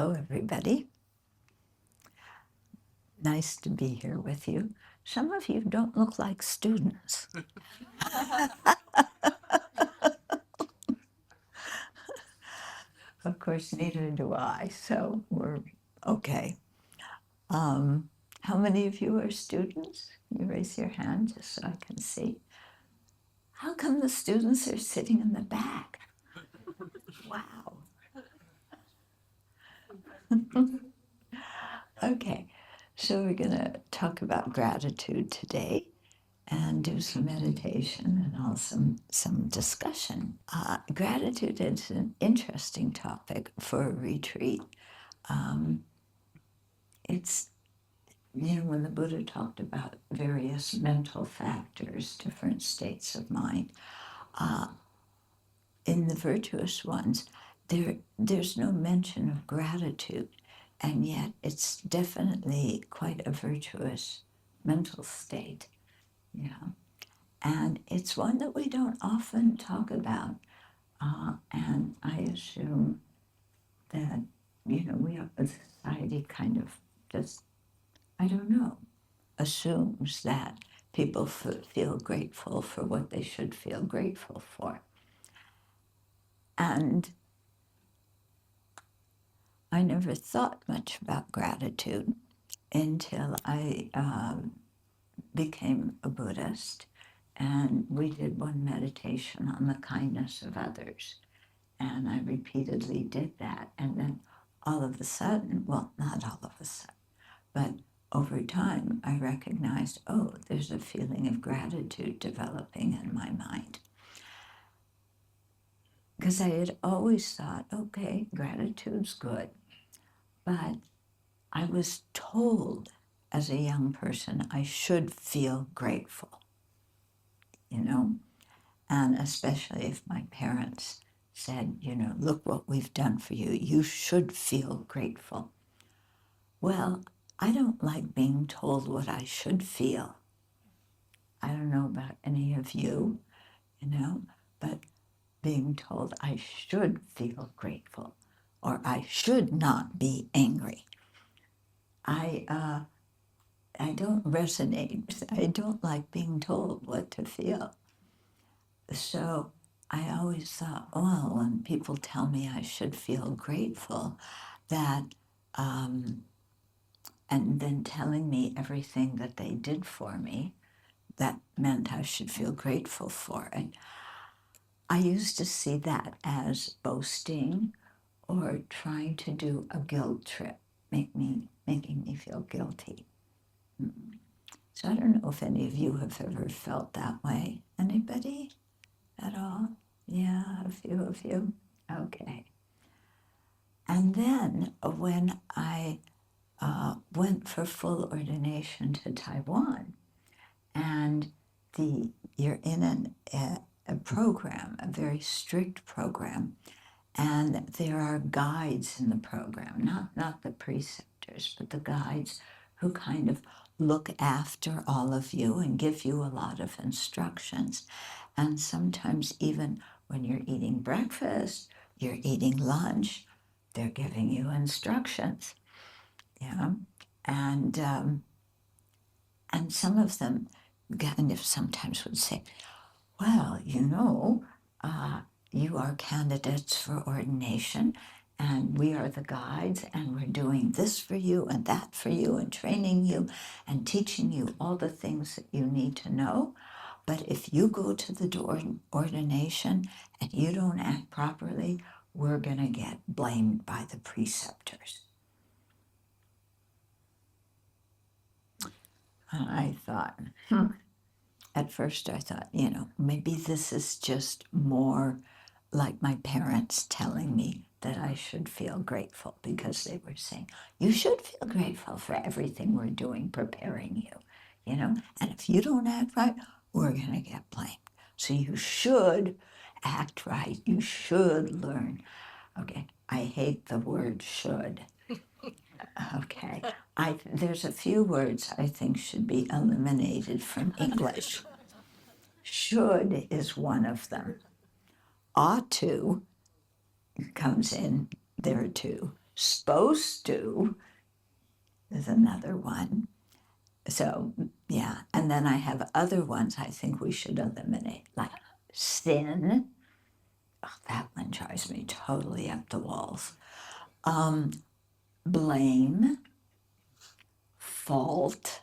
Hello, everybody. Nice to be here with you. Some of you don't look like students. Of course, neither do I, so we're okay. How many of you are students? Can you raise your hand just so I can see? How come the students are sitting in the back? Wow. Okay, so we're going to talk about gratitude today and do some meditation and also some discussion. Gratitude is an interesting topic for a retreat. It's, when the Buddha talked about various mental factors, different states of mind, in the virtuous ones, there's no mention of gratitude, and yet it's definitely quite a virtuous mental state. Yeah. And it's one that we don't often talk about. And I assume that, we are, a society kind of just, I don't know, assumes that people feel grateful for what they should feel grateful for. And I never thought much about gratitude until I became a Buddhist. And we did one meditation on the kindness of others. And I repeatedly did that. And then all of a sudden, well, not all of a sudden, but over time, I recognized, oh, there's a feeling of gratitude developing in my mind. Because I had always thought, okay, gratitude's good. But I was told as a young person I should feel grateful, and especially if my parents said, look what we've done for you. You should feel grateful. Well, I don't like being told what I should feel. I don't know about any of you, but being told I should feel grateful or I should not be angry. I don't resonate. I don't like being told what to feel. So I always thought, well, when people tell me I should feel grateful, that, and then telling me everything that they did for me, that meant I should feel grateful for it. I used to see that as boasting or trying to do a guilt trip, making me feel guilty. So I don't know if any of you have ever felt that way. Anybody at all? Yeah, a few of you. Okay. And then when I went for full ordination to Taiwan, and you're in a program, a very strict program, and there are guides in the program, not the preceptors, but the guides who kind of look after all of you and give you a lot of instructions. And sometimes even when you're eating breakfast, you're eating lunch, they're giving you instructions. And some of them kind of sometimes would say, well, you are candidates for ordination, and we are the guides, and we're doing this for you and that for you, and training you and teaching you all the things that you need to know. But if you go to the ordination and you don't act properly, we're going to get blamed by the preceptors. And I thought, at first I thought, maybe this is just more like my parents telling me that I should feel grateful, because they were saying, you should feel grateful for everything we're doing, preparing you, and if you don't act right, we're going to get blamed. So you should act right. You should learn. Okay, I hate the word should. Okay, there's a few words I think should be eliminated from English. Should is one of them. Ought to comes in there too. Supposed to is another one. So, yeah. And then I have other ones I think we should eliminate, like sin. Oh, that one drives me totally up the walls. Blame, fault.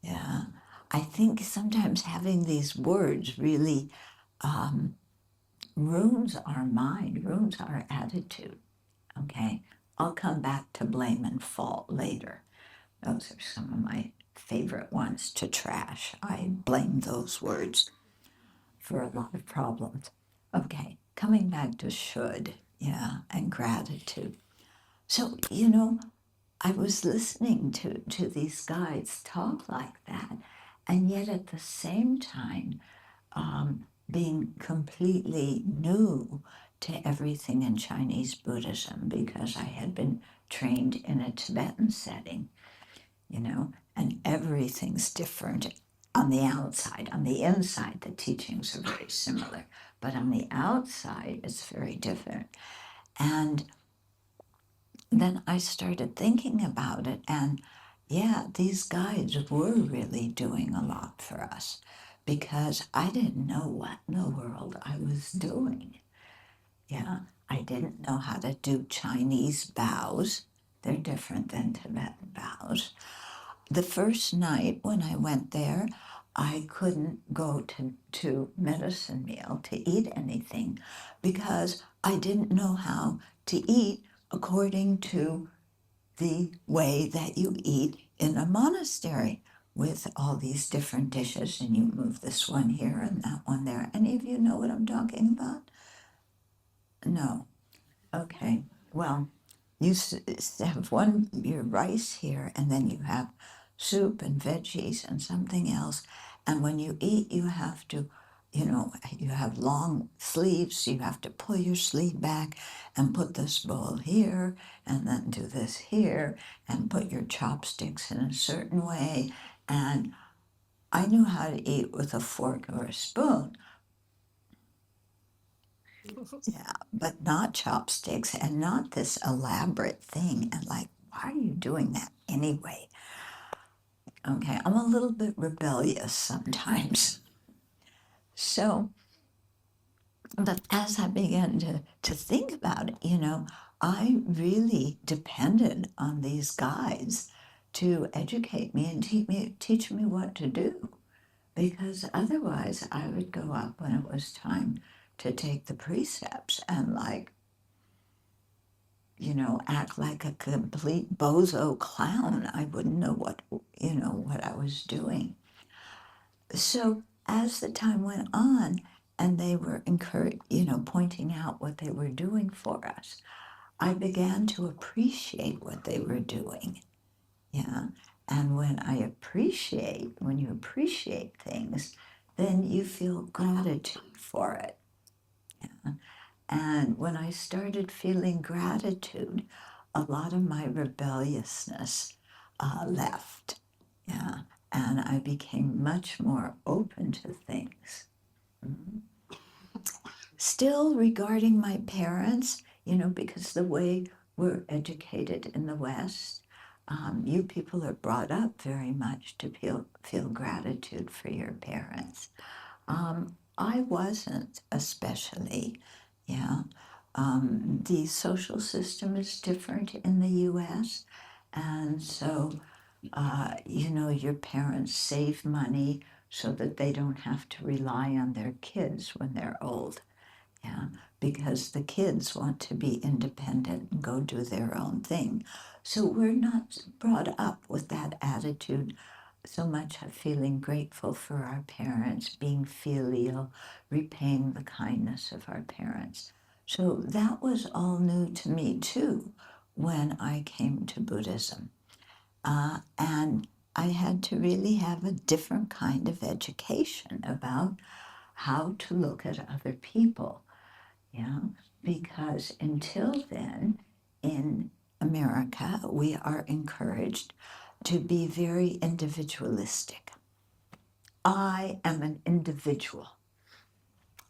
Yeah. I think sometimes having these words really ruins our mind, ruins our attitude. Okay. I'll come back to blame and fault later. Those are some of my favorite ones to trash. I blame those words for a lot of problems. Okay, coming back to should, yeah, and gratitude. So, I was listening to these guides talk like that, and yet at the same time, being completely new to everything in Chinese Buddhism because I had been trained in a Tibetan setting, and everything's different on the outside. On the inside, the teachings are very similar, but on the outside, it's very different. And then I started thinking about it, and yeah, these guides were really doing a lot for us because I didn't know what in the world I was doing. Yeah, I didn't know how to do Chinese bows. They're different than Tibetan bows. The first night when I went there, I couldn't go to medicine meal to eat anything because I didn't know how to eat according to the way that you eat in a monastery with all these different dishes, and you move this one here and that one there. Any of you know what I'm talking about? No. Okay. Well, you have your rice here, and then you have soup and veggies and something else. And when you eat, you have to, you have long sleeves, so you have to pull your sleeve back and put this bowl here, and then do this here, and put your chopsticks in a certain way. And I knew how to eat with a fork or a spoon. Yeah, but not chopsticks and not this elaborate thing. And like, why are you doing that anyway? Okay, I'm a little bit rebellious sometimes. So, but as I began to think about it, I really depended on these guides to educate me and teach me what to do. Because otherwise I would go up when it was time to take the precepts and act like a complete bozo clown. I wouldn't know what I was doing. So as the time went on and they were pointing out what they were doing for us, I began to appreciate what they were doing. Yeah. And when you appreciate things, then you feel gratitude for it. Yeah. And when I started feeling gratitude, a lot of my rebelliousness left. Yeah. And I became much more open to things. Mm-hmm. Still regarding my parents, because the way we're educated in the West, you people are brought up very much to feel gratitude for your parents. I wasn't especially, yeah. The social system is different in the US. And so, your parents save money so that they don't have to rely on their kids when they're old. Yeah, because the kids want to be independent and go do their own thing. So we're not brought up with that attitude so much of feeling grateful for our parents, being filial, repaying the kindness of our parents. So that was all new to me too when I came to Buddhism. And I had to really have a different kind of education about how to look at other people. Yeah, because until then, in America, we are encouraged to be very individualistic. I am an individual,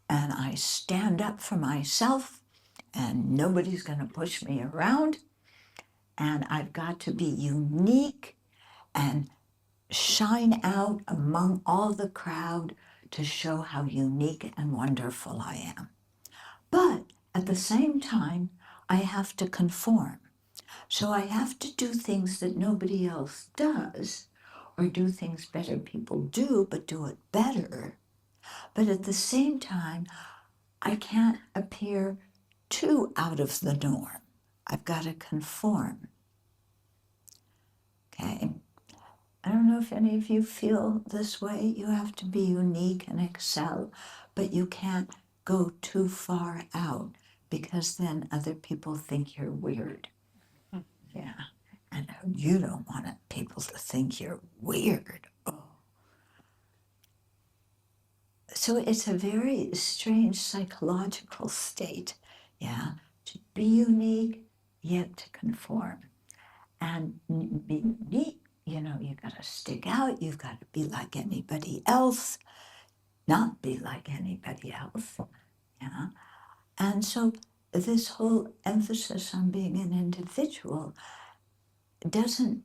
and I stand up for myself, and nobody's going to push me around, and I've got to be unique and shine out among all the crowd to show how unique and wonderful I am. But at the same time, I have to conform. So I have to do things that nobody else does, or do things better people do, but do it better. But at the same time, I can't appear too out of the norm. I've got to conform. Okay? I don't know if any of you feel this way. You have to be unique and excel, but you can't go too far out because then other people think you're weird. Yeah. And you don't want people to think you're weird. Oh. So it's a very strange psychological state, yeah, to be unique, yet to conform. And be unique, you know, you've got to stick out, you've got to be like anybody else, not be like anybody else, yeah. And so this whole emphasis on being an individual doesn't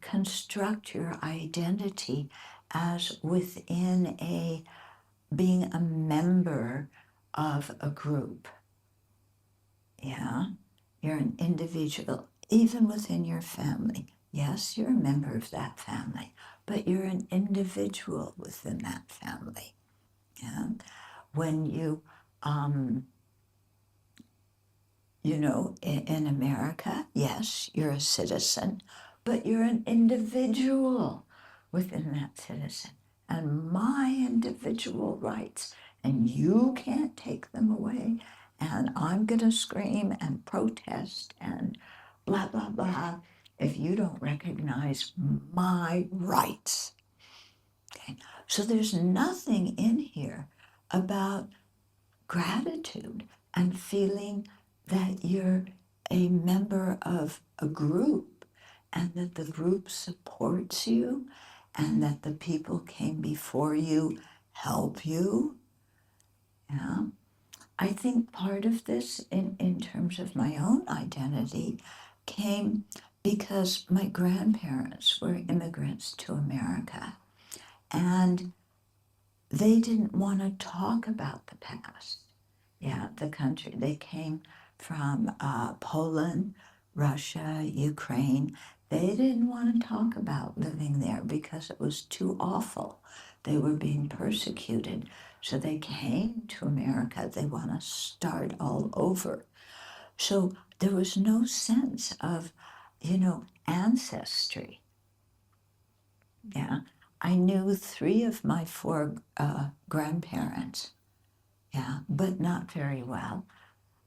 construct your identity as within being a member of a group. Yeah, you're an individual, even within your family. Yes, you're a member of that family, but you're an individual within that family. Yeah, when you know, in America, yes, you're a citizen, but you're an individual within that citizen. And my individual rights, and you can't take them away. And I'm going to scream and protest and blah, blah, blah if you don't recognize my rights. Okay? So there's nothing in here about gratitude and feeling that you're a member of a group and that the group supports you and that the people came before you help you. Yeah. I think part of this in terms of my own identity came because my grandparents were immigrants to America and they didn't want to talk about the past. Yeah, the country. They came from Poland, Russia, Ukraine. They didn't want to talk about living there because it was too awful. They were being persecuted. So they came to America. They want to start all over. So there was no sense of, you know, ancestry. Yeah. I knew 3 of my 4 grandparents. Yeah, but not very well.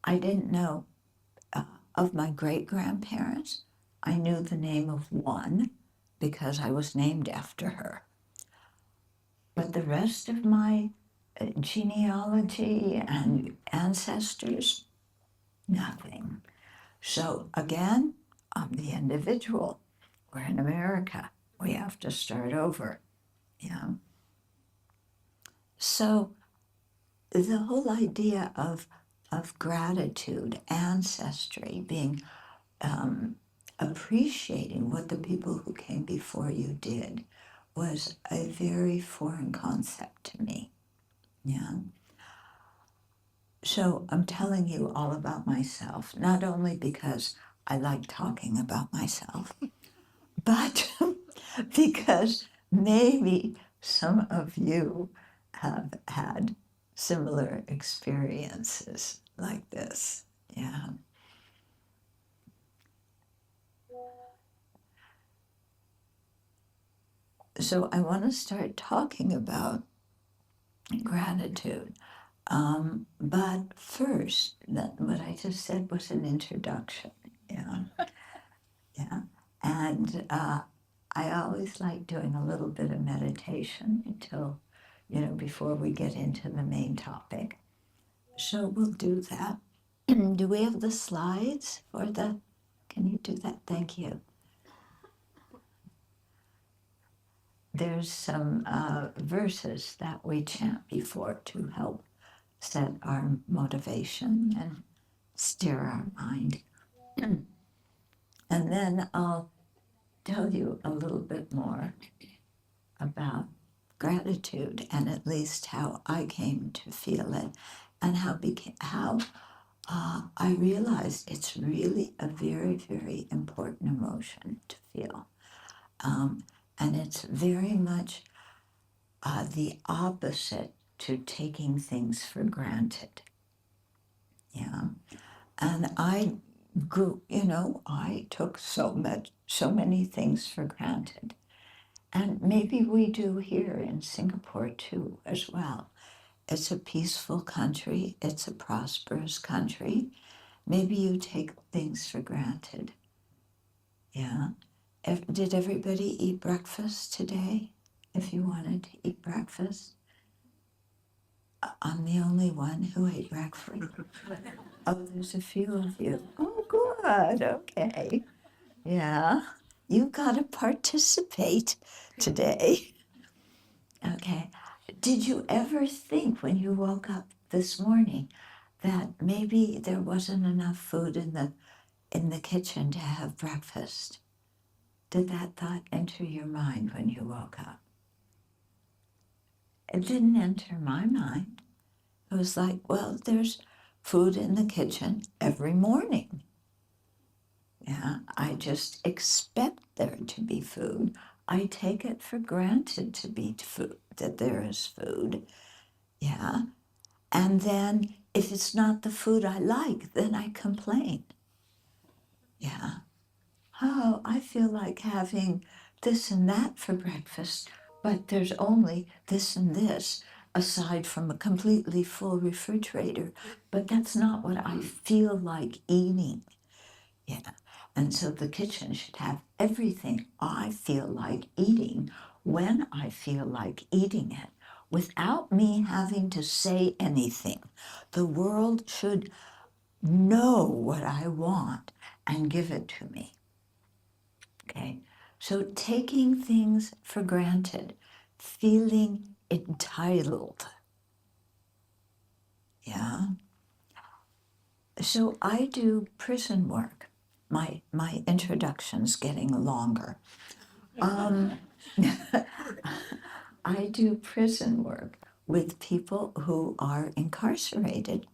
I didn't know of my great-grandparents. I knew the name of one because I was named after her. But the rest of my genealogy and ancestors, nothing. So again, I'm the individual. We're in America. We have to start over. Yeah. So the whole idea of gratitude, ancestry, being appreciating what the people who came before you did was a very foreign concept to me. Yeah. So I'm telling you all about myself, not only because I like talking about myself, but because maybe some of you have had similar experiences like this. Yeah. So I want to start talking about gratitude. But first, what I just said was an introduction. Yeah. Yeah. And I always like doing a little bit of meditation until, you know, before we get into the main topic. So we'll do that. Do we have the slides for the? Can you do that? Thank you. There's some verses that we chant before to help set our motivation and steer our mind. And then I'll tell you a little bit more about gratitude and at least how I came to feel it and how I realized it's really a very, very important emotion to feel. And it's very much the opposite to taking things for granted. Yeah. And I grew, I took so many things for granted. And maybe we do here in Singapore too, as well. It's a peaceful country, it's a prosperous country. Maybe you take things for granted. Yeah. Did everybody eat breakfast today? If you wanted to eat breakfast? I'm the only one who ate breakfast. Oh, there's a few of you. Oh, good. Okay. Yeah. You got to participate today. Okay. Did you ever think when you woke up this morning that maybe there wasn't enough food in the kitchen to have breakfast? Did that thought enter your mind when you woke up? It didn't enter my mind. It was like, well, there's food in the kitchen every morning. Yeah, I just expect there to be food. I take it for granted to be food, that there is food. Yeah. And then if it's not the food I like, then I complain. Yeah. Oh, I feel like having this and that for breakfast, but there's only this and this aside from a completely full refrigerator. But that's not what I feel like eating. Yeah. And so the kitchen should have everything I feel like eating when I feel like eating it without me having to say anything. The world should know what I want and give it to me. Okay, so taking things for granted, feeling entitled. Yeah. So I do prison work. My introduction's getting longer. I do prison work with people who are incarcerated.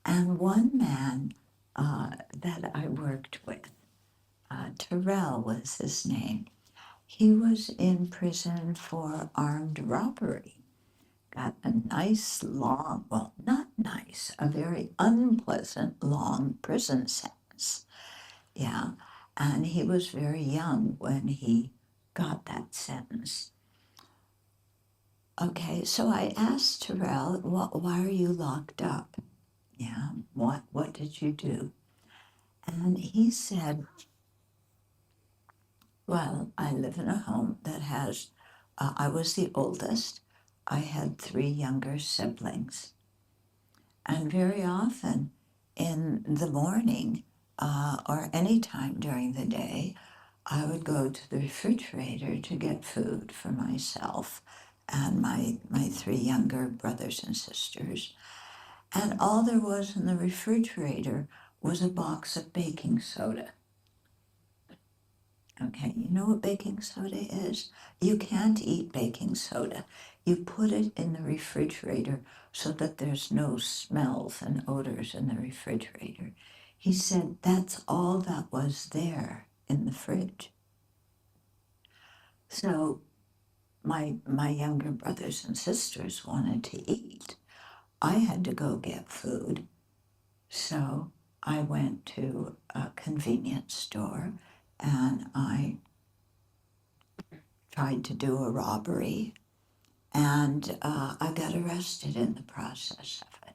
And one man that I worked with, Terrell was his name, he was in prison for armed robbery. Got a nice long, well, not nice, a very unpleasant long prison sentence. Yeah. And he was very young when he got that sentence. Okay, so I asked Terrell, why are you locked up? Yeah, what did you do? And he said, well, I live in a home that has, I was the oldest. I had 3 younger siblings. And very often in the morning or any time during the day, I would go to the refrigerator to get food for myself and my 3 younger brothers and sisters. And all there was in the refrigerator was a box of baking soda. Okay, you know what baking soda is? You can't eat baking soda. You put it in the refrigerator so that there's no smells and odors in the refrigerator. He said that's all that was there in the fridge. So my younger brothers and sisters wanted to eat. I had to go get food. So I went to a convenience store and I tried to do a robbery, and I got arrested in the process of it.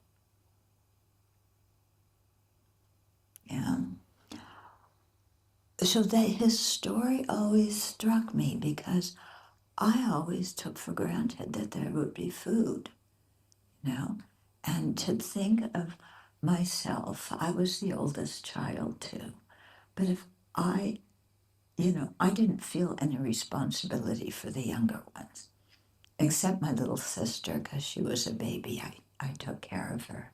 And so that his story always struck me because I always took for granted that there would be food, and to think of myself, I was the oldest child too, but if I didn't feel any responsibility for the younger ones. Except my little sister, because she was a baby. I took care of her.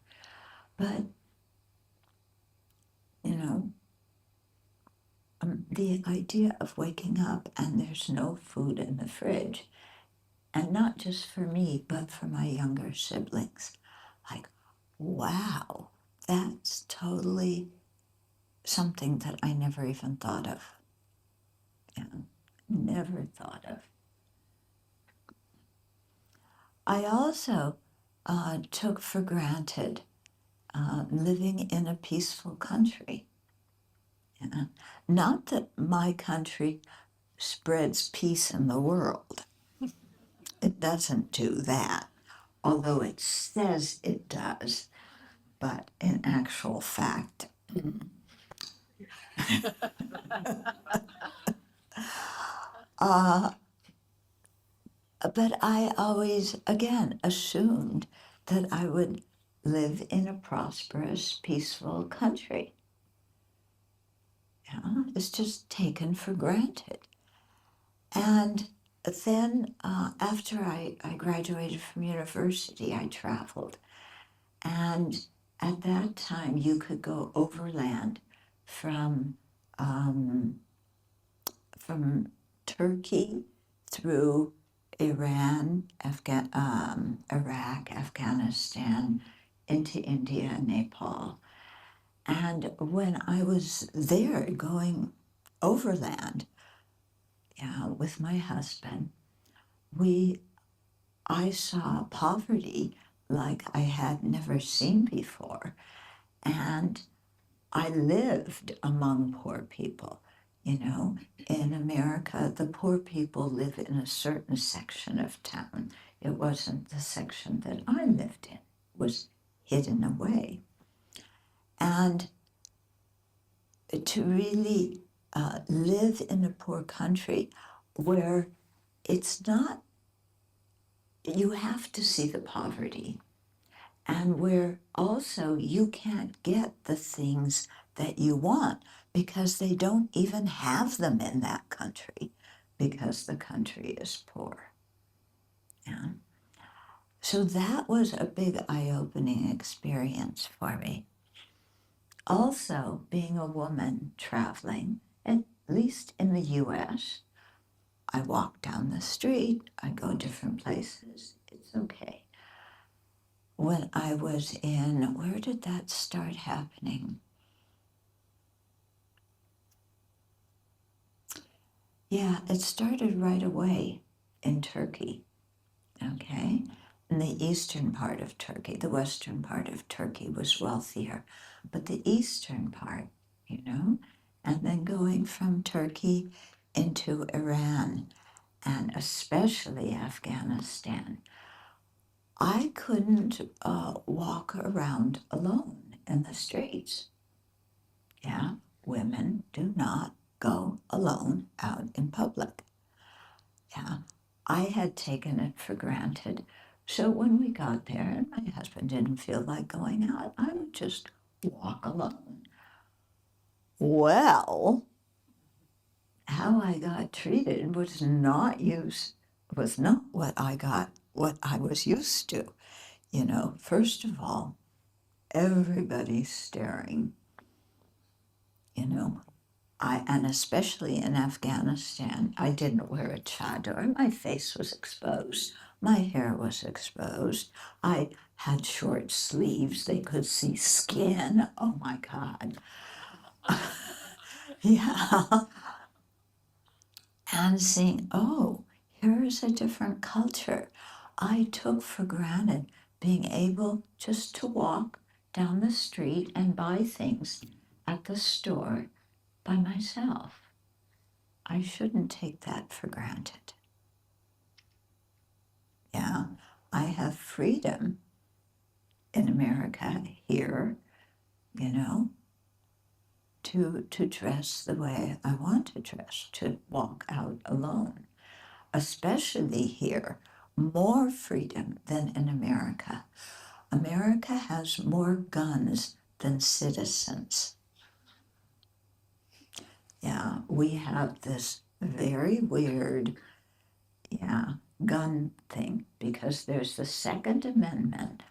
But you know, the idea of waking up and there's no food in the fridge, and not just for me, but for my younger siblings. Like, wow, that's totally something that I never even thought of. Yeah, never thought of. I also took for granted living in a peaceful country. Yeah. Not that my country spreads peace in the world. It doesn't do that, although it says it does, but in actual fact, uh, but I always, again, assumed that I would live in a prosperous, peaceful country. Yeah, it's just taken for granted. And then after I graduated from university, I traveled. And at that time, you could go overland from, from Turkey through Iran, Iraq, Afghanistan, into India and Nepal. And when I was there going overland, yeah, with my husband, I saw poverty like I had never seen before. And I lived among poor people. You know, in America, the poor people live in a certain section of town. It wasn't the section that I lived in, it was hidden away. And to really live in a poor country where it's not, you have to see the poverty, and where also you can't get the things that you want because they don't even have them in that country because the country is poor. Yeah. So that was a big eye-opening experience for me. Also, being a woman traveling, at least in the US, I walk down the street, I go different places, it's okay. When I was in, where did that start happening? Yeah, it started right away in Turkey, okay? In the eastern part of Turkey, the western part of Turkey was wealthier, but the eastern part, you know, and then going from Turkey into Iran and especially Afghanistan, I couldn't walk around alone in the streets. Yeah, women do not go alone out in public. Yeah, I had taken it for granted. So when we got there and my husband didn't feel like going out, I would just walk alone. Well, how I got treated was not what I was used to. You know, first of all, everybody's staring, you know. And especially in Afghanistan, I didn't wear a chador. My face was exposed. My hair was exposed. I had short sleeves. They could see skin. Oh my God. Yeah. And seeing, oh, here's a different culture. I took for granted being able just to walk down the street and buy things at the store by myself. I shouldn't take that for granted. Yeah, I have freedom in America here, you know, to dress the way I want to dress, to walk out alone, especially here, more freedom than in America. America has more guns than citizens. Yeah, we have this very weird, yeah, gun thing because there's the Second Amendment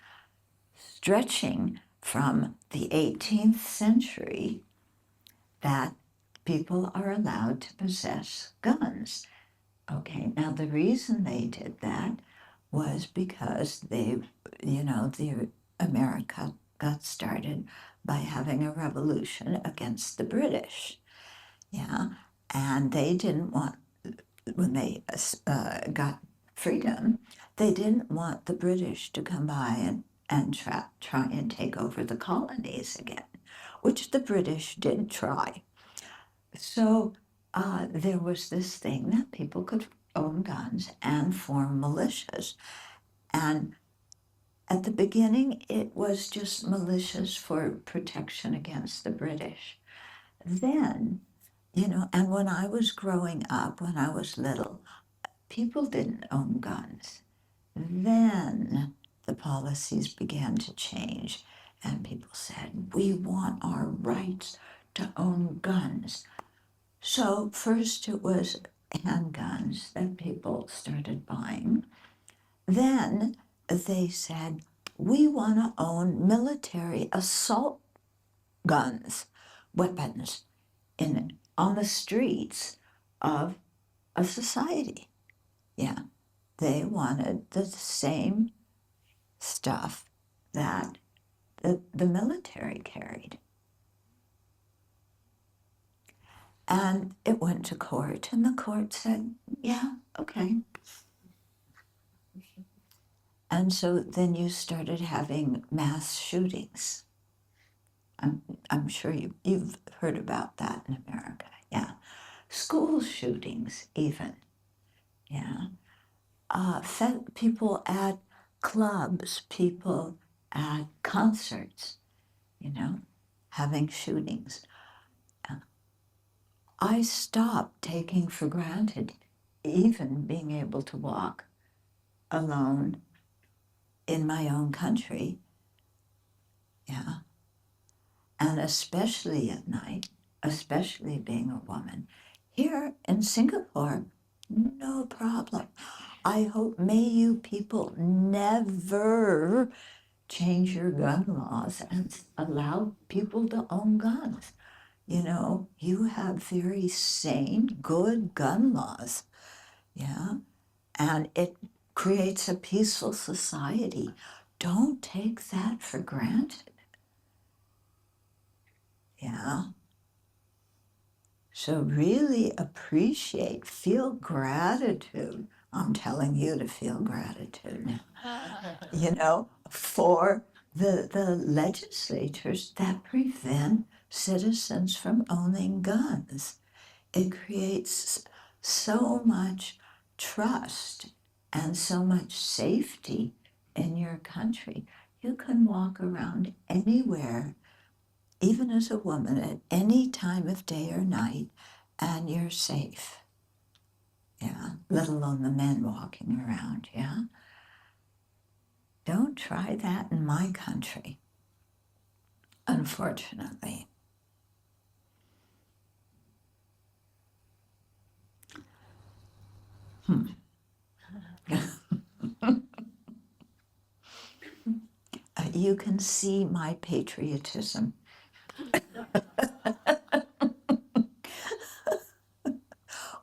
stretching from the 18th century that people are allowed to possess guns. Okay, now the reason they did that was because the America got started by having a revolution against the British. Yeah, and they didn't want, when they got freedom, they didn't want the British to come by and try and take over the colonies again, which the British did try. So there was this thing that people could own guns and form militias. And at the beginning, it was just militias for protection against the British. Then, and when I was growing up, when I was little, people didn't own guns. Then the policies began to change, and people said, we want our rights to own guns. So first it was handguns that people started buying. Then they said, we want to own military assault guns, weapons, on the streets of a society. Yeah, they wanted the same stuff that the military carried. And it went to court, and the court said, yeah, okay. And so then you started having mass shootings. I'm sure you've heard about that in America, yeah. School shootings, even, yeah. People at clubs, people at concerts, having shootings. I stopped taking for granted even being able to walk alone in my own country, yeah. And especially at night, especially being a woman. Here in Singapore, no problem. I hope, may you people never change your gun laws and allow people to own guns. You have very sane, good gun laws, yeah, and it creates a peaceful society. Don't take that for granted, yeah. So really appreciate, feel gratitude. I'm telling you to feel gratitude now, for the legislatures that prevent citizens from owning guns. It creates so much trust and so much safety in your country. You can walk around anywhere, even as a woman, at any time of day or night, and you're safe. Yeah, let alone the men walking around, yeah? Don't try that in my country, unfortunately. You can see my patriotism.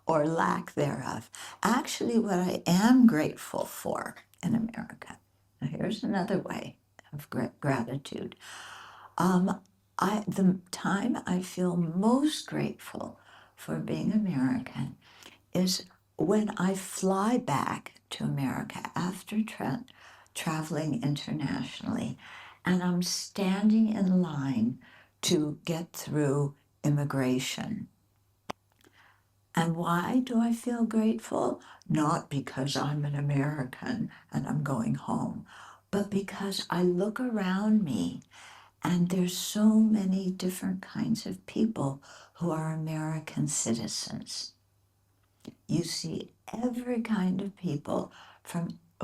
Or lack thereof. Actually, what I am grateful for in America, now here's another way of gratitude. The time I feel most grateful for being American is when I fly back to America after traveling internationally, and I'm standing in line to get through immigration. And why do I feel grateful? Not because I'm an American and I'm going home, but because I look around me and there's so many different kinds of people who are American citizens. You see every kind of people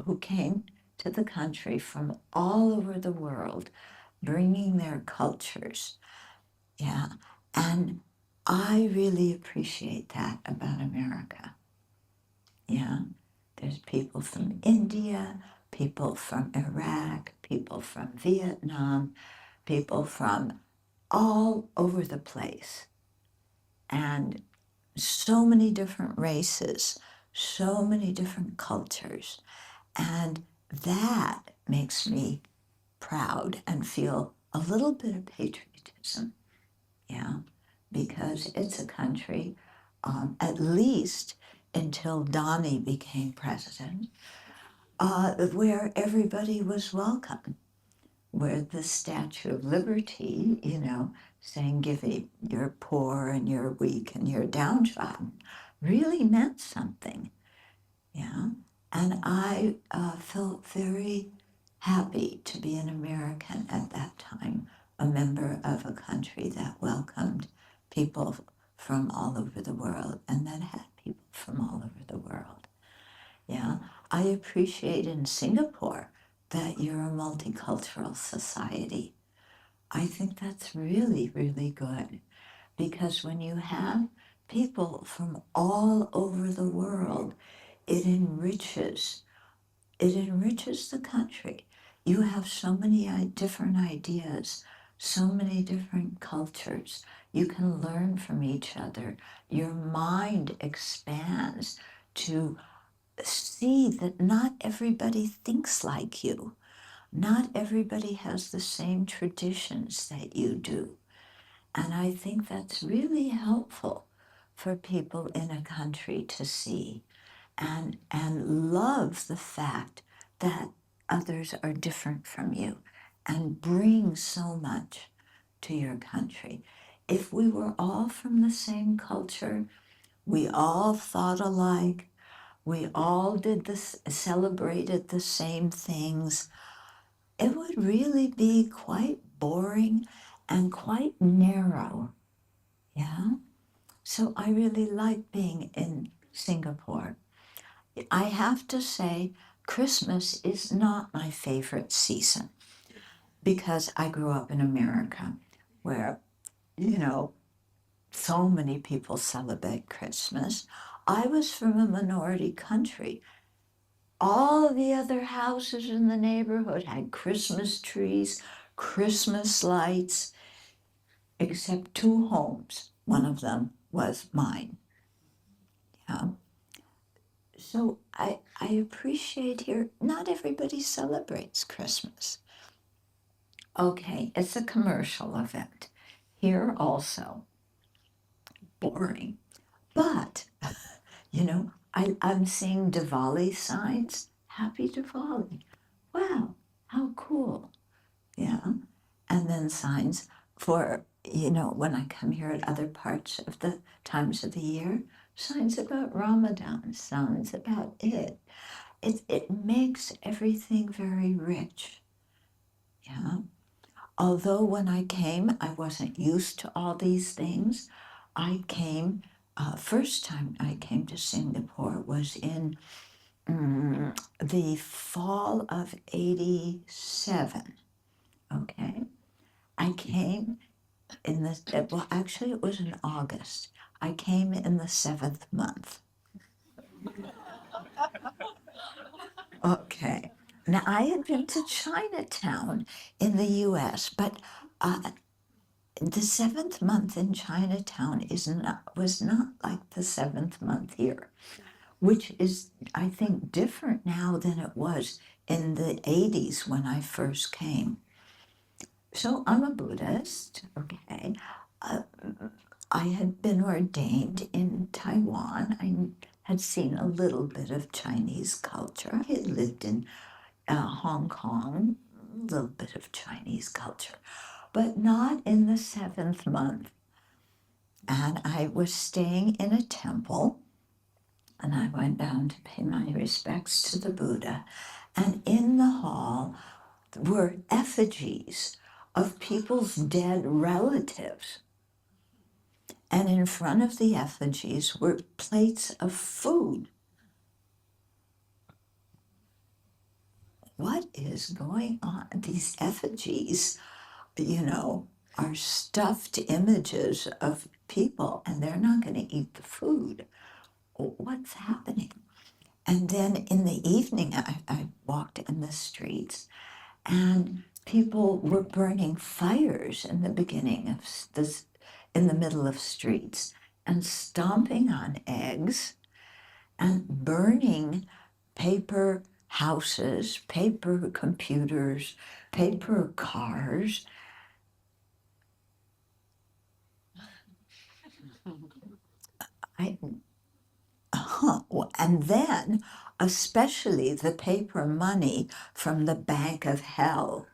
who came to the country from all over the world, bringing their cultures. Yeah, and I really appreciate that about America. Yeah, there's people from India, people from Iraq, people from Vietnam, people from all over the place. and so many different races, so many different cultures. And that makes me proud and feel a little bit of patriotism, yeah, because it's a country, at least until Donnie became president, where everybody was welcome, where the Statue of Liberty, saying you're poor and you're weak and you're downtrodden, really meant something, yeah. And I felt very happy to be an American at that time, a member of a country that welcomed people from all over the world and that had people from all over the world. Yeah, I appreciate in Singapore that you're a multicultural society. I think that's really, really good because when you have people from all over the world, it enriches the country. You have so many different ideas, so many different cultures. You can learn from each other. Your mind expands to see that not everybody thinks like you. Not everybody has the same traditions that you do. And I think that's really helpful for people in a country to see and love the fact that others are different from you and bring so much to your country. If we were all from the same culture, we all thought alike, we all did this, celebrated the same things, it would really be quite boring and quite narrow. Yeah. So I really like being in Singapore. I have to say, Christmas is not my favorite season because I grew up in America where, so many people celebrate Christmas. I was from a minority country. All the other houses in the neighborhood had Christmas trees, Christmas lights, except two homes. One of them was mine. Yeah. So I appreciate here, not everybody celebrates Christmas. Okay, it's a commercial event. Here also, boring. But, I'm seeing Diwali signs. Happy Diwali. Wow, how cool. Yeah. And then signs for, when I come here at other parts of the times of the year, signs about Ramadan, signs about it. It makes everything very rich. Yeah. Although when I came, I wasn't used to all these things. I came, first time I came to Singapore was in the fall of 87. Okay. I came actually it was in August. I came in the 7th month. Okay. Now, I had been to Chinatown in the US, but the 7th month in Chinatown was not like the 7th month here, which is, I think, different now than it was in the 80s when I first came. So I'm a Buddhist, okay. I had been ordained in Taiwan. I had seen a little bit of Chinese culture. I had lived in Hong Kong, a little bit of Chinese culture, but not in the 7th month. And I was staying in a temple, and I went down to pay my respects to the Buddha. And in the hall were effigies of people's dead relatives. And in front of the effigies were plates of food. What is going on? These effigies, are stuffed images of people, and they're not going to eat the food. What's happening? And then in the evening, I walked in the streets, and people were burning fires in the beginning of this, in the middle of streets. and stomping on eggs and burning paper houses, paper computers, paper cars. And then, especially the paper money from the Bank of Hell.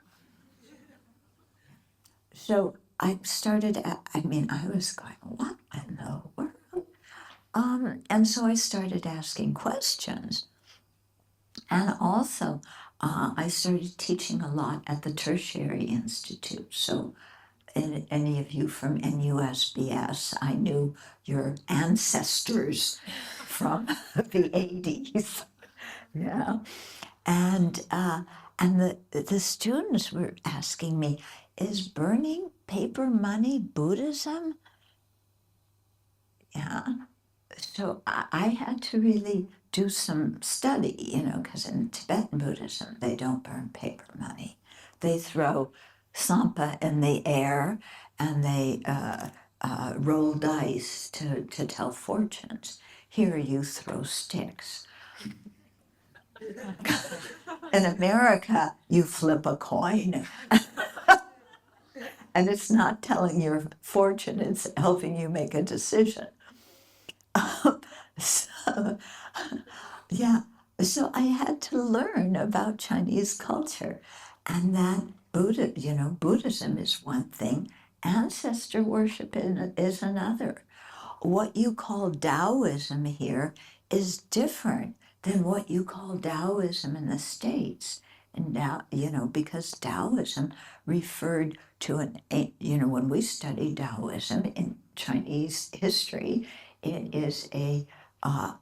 So I started, I was going, what in the world? And so I started asking questions. And also, I started teaching a lot at the Tertiary Institute. So any of you from NUSBS, I knew your ancestors from the 80s. Yeah. And the students were asking me, is burning paper money Buddhism? Yeah. So I had to really do some study, because in Tibetan Buddhism, they don't burn paper money. They throw sampa in the air and they roll dice to tell fortunes. Here you throw sticks. In America, you flip a coin. And it's not telling your fortune, it's helping you make a decision. So, yeah, so I had to learn about Chinese culture and that Buddhism is one thing, ancestor worship is another. What you call Taoism here is different than what you call Taoism in the States. And now, because Taoism referred to when we study Taoism in Chinese history, it is uh,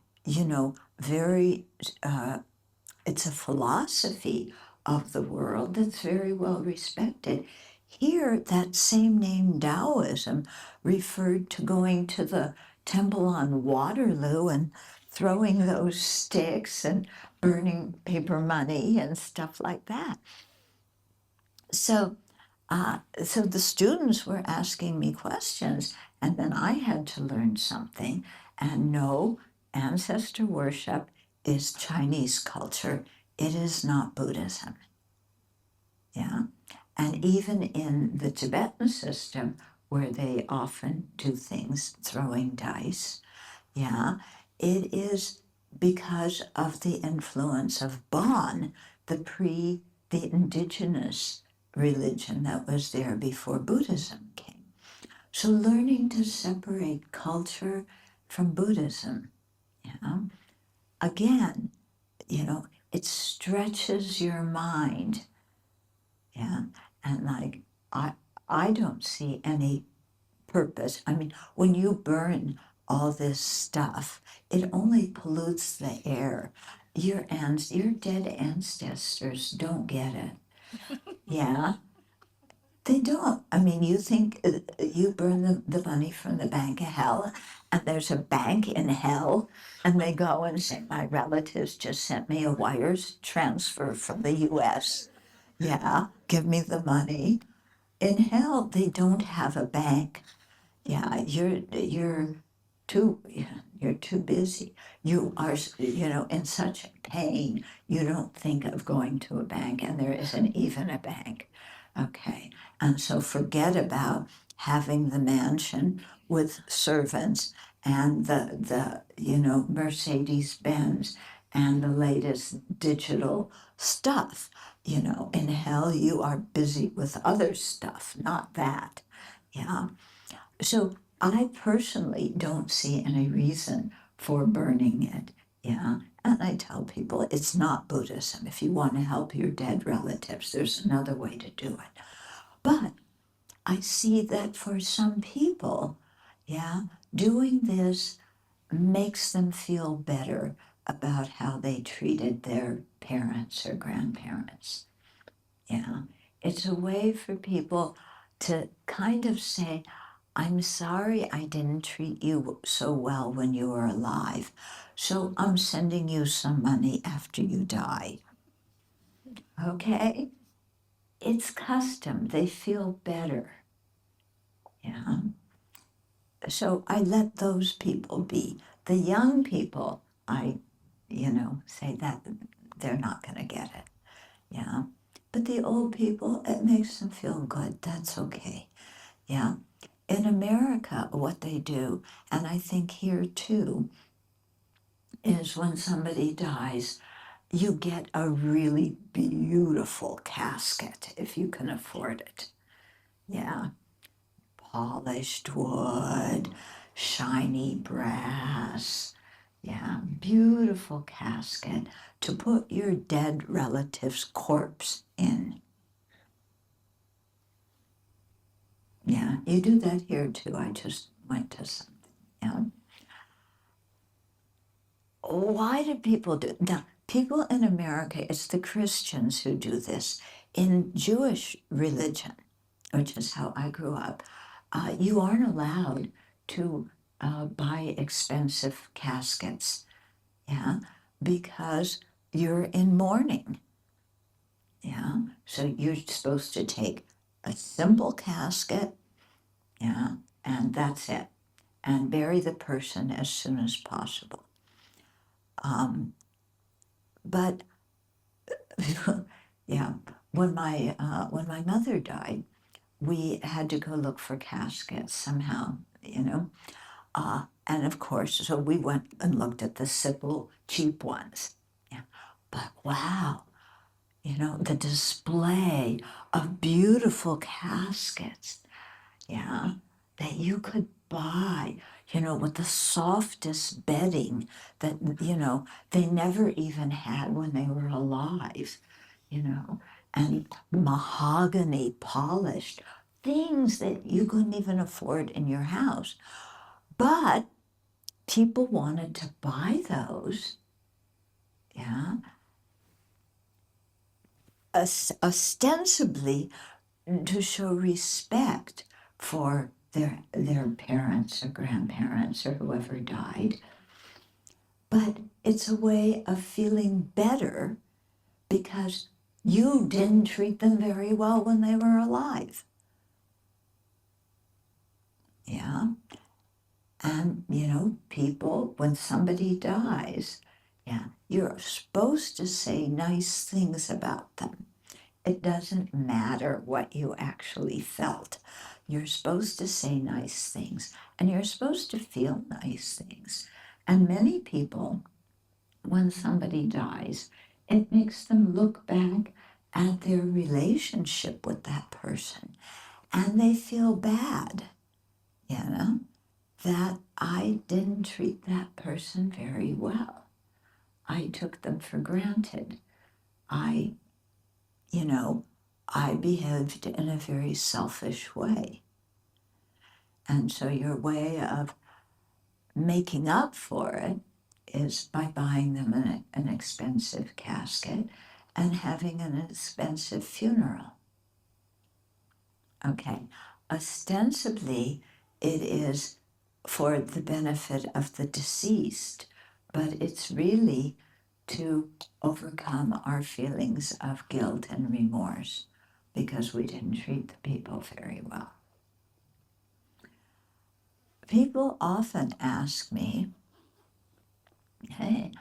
very, it's a philosophy of the world that's very well respected. Here, that same name Taoism referred to going to the temple on Waterloo and throwing those sticks and burning paper money and stuff like that. So, so the students were asking me questions, and then I had to learn something. And no, ancestor worship is Chinese culture. It is not Buddhism. Yeah. And even in the Tibetan system, where they often do things throwing dice, yeah, it is because of the influence of Bon, the indigenous religion that was there before Buddhism came. So learning to separate culture from Buddhism, yeah, again, it stretches your mind, yeah, and like I don't see any purpose. I mean, when you burn all this stuff, it only pollutes the air. Your dead ancestors don't get it. Yeah, they don't. I mean, you think you burn the money from the Bank of Hell, and there's a bank in hell, and they go and say, my relatives just sent me a wires transfer from the US. Yeah, give me the money. In hell, they don't have a bank. Yeah, you're too busy. You are, in such pain, you don't think of going to a bank, and there isn't even a bank. Okay, and so forget about having the mansion with servants and the Mercedes Benz and the latest digital stuff. In hell, you are busy with other stuff, not that. Yeah. So I personally don't see any reason for burning it. Yeah. And I tell people it's not Buddhism. If you want to help your dead relatives, there's another way to do it. But I see that for some people, yeah, doing this makes them feel better about how they treated their parents or grandparents. Yeah. It's a way for people to kind of say, I'm sorry I didn't treat you so well when you were alive, so I'm sending you some money after you die. Okay? It's custom. They feel better. Yeah. so I let those people be. The young people, I, say that they're not going to get it. Yeah. But the old people, it makes them feel good. That's okay. Yeah. In America, what they do, and I think here too, is when somebody dies, you get a really beautiful casket if you can afford it. Yeah. Polished wood, shiny brass. Yeah, beautiful casket to put your dead relative's corpse in. Yeah, you do that here too. I just went to something. Yeah. Why do people do now? People in America, it's the Christians who do this. In Jewish religion, which is how I grew up, you aren't allowed to buy expensive caskets, yeah, because you're in mourning, yeah. So you're supposed to take a simple casket, yeah, and that's it, and bury the person as soon as possible. But yeah, when my mother died, we had to go look for caskets somehow, and of course, so we went and looked at the simple, cheap ones. Yeah, but wow, the display of beautiful caskets, yeah, that you could buy, with the softest bedding that, they never even had when they were alive, and mahogany polished, things that you couldn't even afford in your house. But people wanted to buy those, yeah, ostensibly to show respect for their parents or grandparents or whoever died. But it's a way of feeling better because you didn't treat them very well when they were alive. Yeah. And, people, when somebody dies, yeah, you're supposed to say nice things about them. It doesn't matter what you actually felt. You're supposed to say nice things and you're supposed to feel nice things. And many people, when somebody dies, it makes them look back at their relationship with that person and they feel bad, that I didn't treat that person very well. I took them for granted. I I behaved in a very selfish way. And so your way of making up for it is by buying them an expensive casket and having an expensive funeral. Okay, ostensibly it is for the benefit of the deceased, but it's really to overcome our feelings of guilt and remorse because we didn't treat the people very well. People often ask me, hey,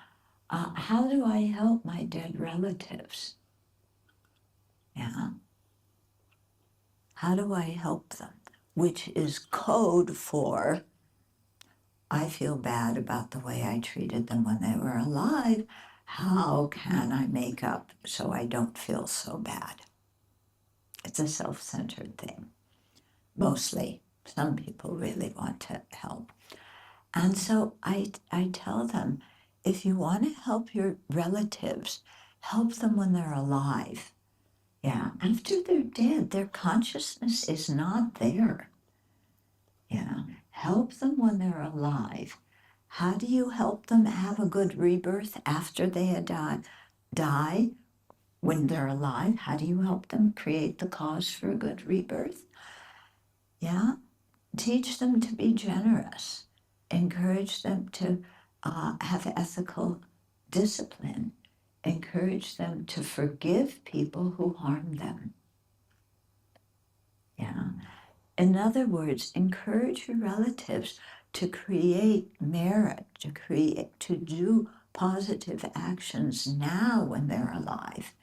how do I help my dead relatives? Yeah. How do I help them? Which is code for, I feel bad about the way I treated them when they were alive. How can I make up so I don't feel so bad? It's a self-centered thing, mostly. Some people really want to help. And so I tell them, if you want to help your relatives, help them when they're alive. Yeah, after they're dead, their consciousness is not there. Yeah, help them when they're alive. How do you help them have a good rebirth after they had die when they're alive? How do you help them create the cause for a good rebirth? Yeah, teach them to be generous. Encourage them to have ethical discipline. Encourage them to forgive people who harm them. Yeah. In other words, encourage your relatives to create merit, to do positive actions now when they're alive.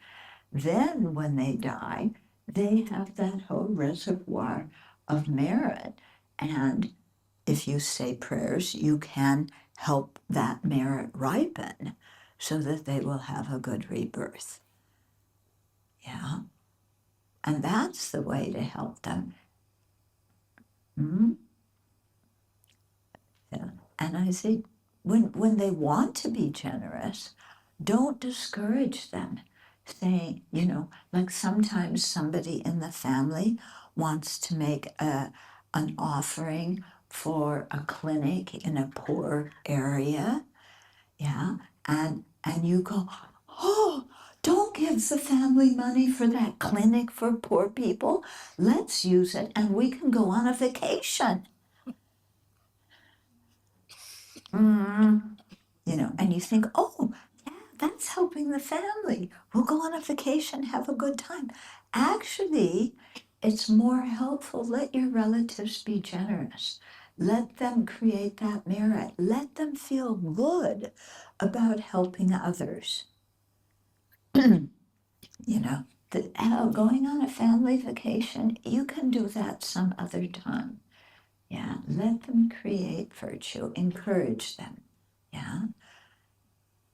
Then when they die, they have that whole reservoir of merit. And if you say prayers, you can help that merit ripen so that they will have a good rebirth. Yeah. And that's the way to help them. Mm-hmm. Yeah. And I say, when they want to be generous, don't discourage them. Saying, like sometimes somebody in the family wants to make an offering for a clinic in a poor area. Yeah. And you go, oh, don't give the family money for that clinic for poor people. Let's use it and we can go on a vacation. And you think, oh, yeah, that's helping the family. We'll go on a vacation, have a good time. Actually, it's more helpful. Let your relatives be generous. Let them create that merit. Let them feel good about helping others. Going on a family vacation, you can do that some other time. Yeah, let them create virtue, encourage them. Yeah.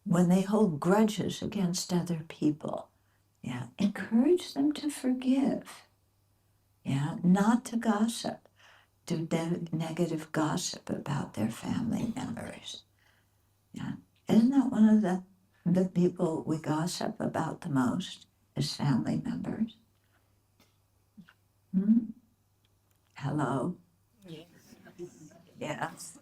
When they hold grudges against other people, yeah, encourage them to forgive. Yeah, not to gossip, do negative gossip about their family members. Yeah, isn't that one of the people we gossip about the most is family members? Hmm? Hello. Yes.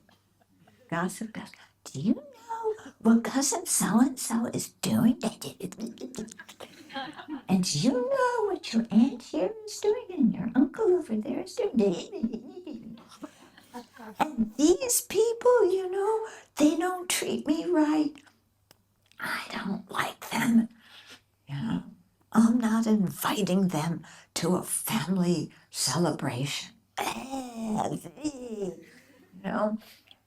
Gossip, gossip. Do you know what cousin so-and-so is doing? And do you know what your aunt here is doing and your uncle over there is doing? And these people, they don't treat me right. I don't like them. I'm not inviting them to a family celebration.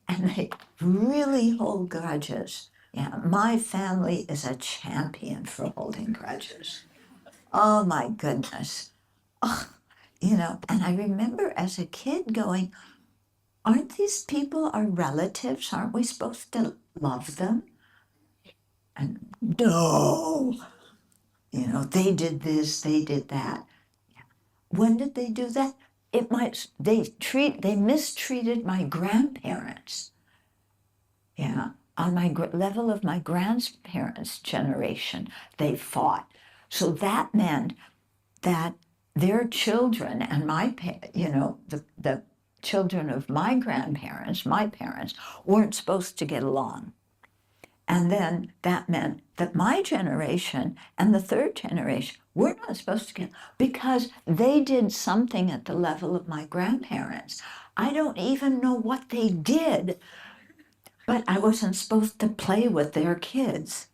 And they really hold grudges. Yeah, my family is a champion for holding grudges. Oh my goodness. Oh, and I remember as a kid going, aren't these people our relatives? Aren't we supposed to love them? And no, they did this, they did that. When did they do that? They mistreated my grandparents. Yeah, on my level of my grandparents' generation, they fought. So that meant that their children and the children of my grandparents, my parents, weren't supposed to get along. And then that meant that my generation and the third generation were not supposed to get, because they did something at the level of my grandparents. I don't even know what they did, but I wasn't supposed to play with their kids.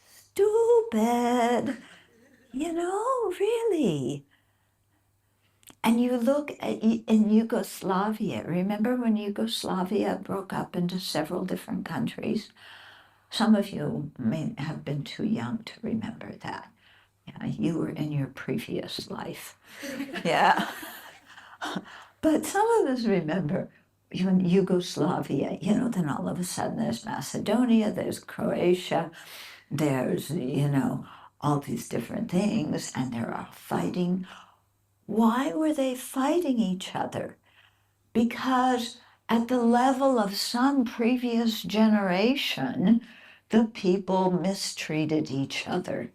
Stupid. Really. And you look in Yugoslavia. Remember when Yugoslavia broke up into several different countries? Some of you may have been too young to remember that. Yeah, you were in your previous life. Yeah. But some of us remember Yugoslavia, then all of a sudden there's Macedonia, there's Croatia, there's, all these different things, and they're all fighting. Why were they fighting each other? Because at the level of some previous generation, the people mistreated each other.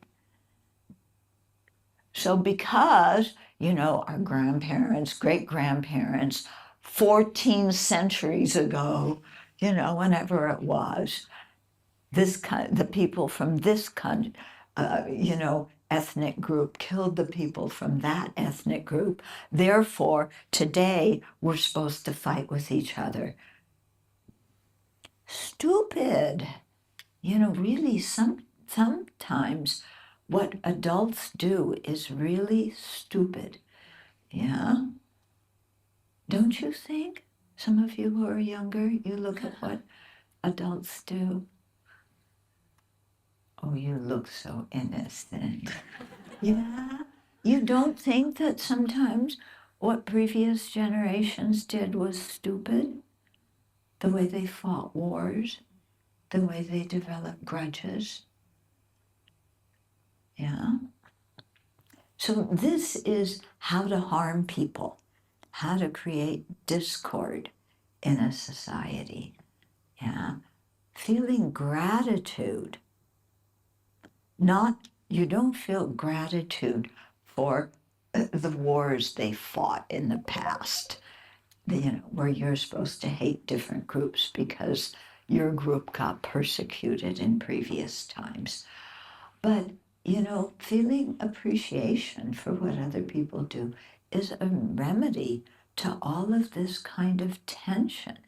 So because, our grandparents, great-grandparents, 14 centuries ago, whenever it was, the people from this country, ethnic group killed the people from that ethnic group. Therefore, today we're supposed to fight with each other. Stupid. Really, sometimes what adults do is really stupid. Yeah? Don't you think? Some of you who are younger, you look at what adults do. Oh, you look so innocent. Yeah? You don't think that sometimes what previous generations did was stupid? The way they fought wars, the way they developed grudges. Yeah? So this is how to harm people, how to create discord in a society. Yeah? Feeling gratitude, not, you don't feel gratitude for the wars they fought in the past, where you're supposed to hate different groups because your group got persecuted in previous times. But, feeling appreciation for what other people do is a remedy to all of this kind of tension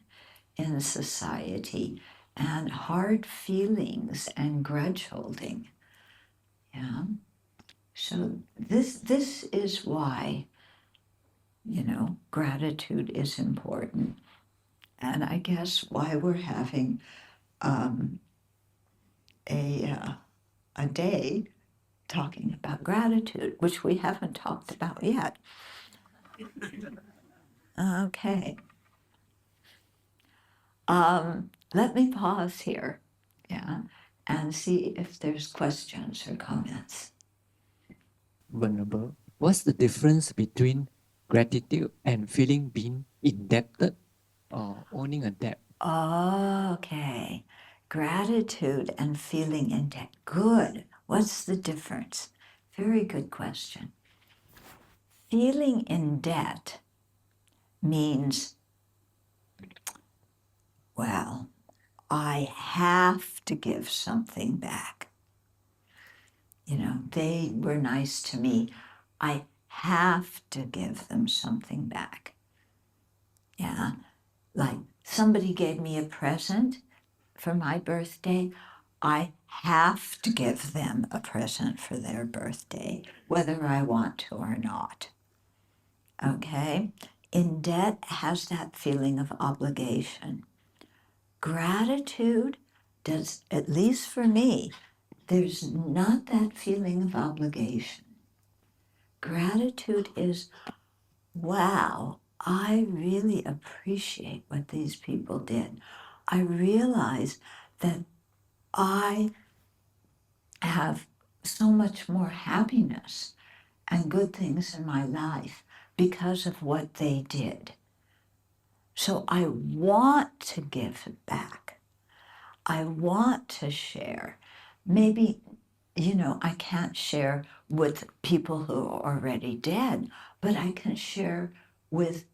in society and hard feelings and grudge holding. Yeah. So this is why, gratitude is important. And I guess why we're having a day talking about gratitude, which we haven't talked about yet. Okay. Let me pause here, yeah, and see if there's questions or comments. Venerable, what's the difference between gratitude and feeling being indebted or owning a debt? Okay. Gratitude and feeling in debt. Good. What's the difference? Very good question. Feeling in debt means, well, I have to give something back. They were nice to me. I have to give them something back. Yeah. Like somebody gave me a present for my birthday. I have to give them a present for their birthday, whether I want to or not. Okay? In debt has that feeling of obligation. Gratitude does, at least for me, there's not that feeling of obligation. Gratitude is, wow, I really appreciate what these people did. I realize that I have so much more happiness and good things in my life because of what they did. So I want to give it back. I want to share. Maybe, I can't share with people who are already dead, but I can share with,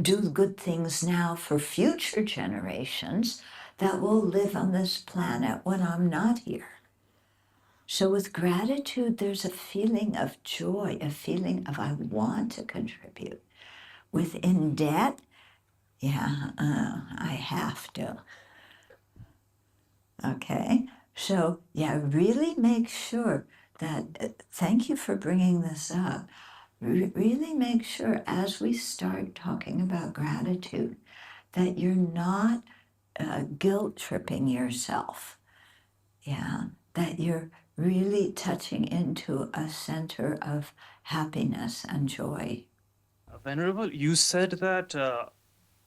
do good things now for future generations that will live on this planet when I'm not here. So with gratitude, there's a feeling of joy, a feeling of I want to contribute. Within debt, I have to. Okay, so really make sure that, thank you for bringing this up. Really make sure as we start talking about gratitude that you're not guilt tripping yourself. Yeah, that you're really touching into a center of happiness and joy. Venerable, you said that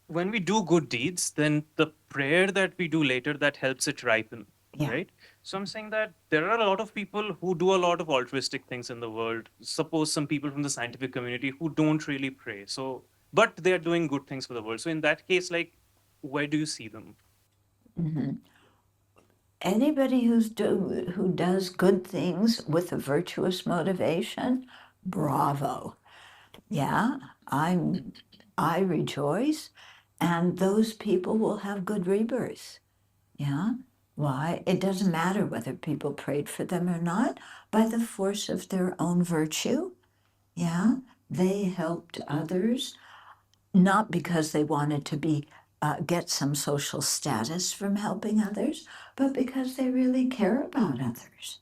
when we do good deeds, then the prayer that we do later that helps it ripen, Yeah. right? So I'm saying that there are a lot of people who do a lot of altruistic things in the world. Suppose some people from the scientific community who don't really pray. So, but they are doing good things for the world. So in that case, like, where do you see them? Mm-hmm. Anybody who does good things with a virtuous motivation, bravo. Yeah, I rejoice, and those people will have good rebirths. Yeah. Why? It doesn't matter whether people prayed for them or not. By the force of their own virtue, yeah, they helped others, not because they wanted to get some social status from helping others, but because they really care about others.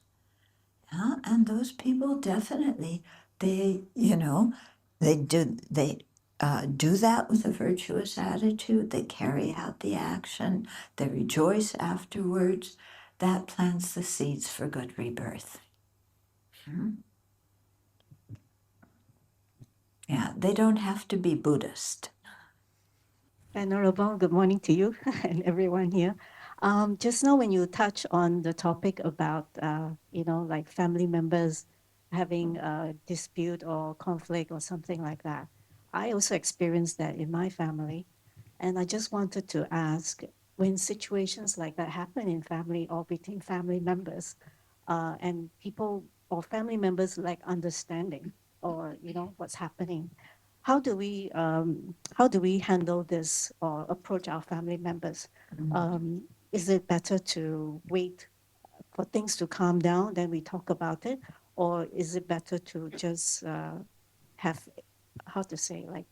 Yeah? And those people definitely, they, They do that with a virtuous attitude. They carry out the action. They rejoice afterwards. That plants the seeds for good rebirth. Yeah, they don't have to be Buddhist. Venerable, good morning to you and everyone here. Just now when you touch on the topic about, like family members having a dispute or conflict or something like that, I also experienced that in my family. And I just wanted to ask, when situations like that happen in family or between family members, and people or family members like understanding or, what's happening, how do we handle this or approach our family members? Is it better to wait for things to calm down, then we talk about it, or is it better to just have, how to say, like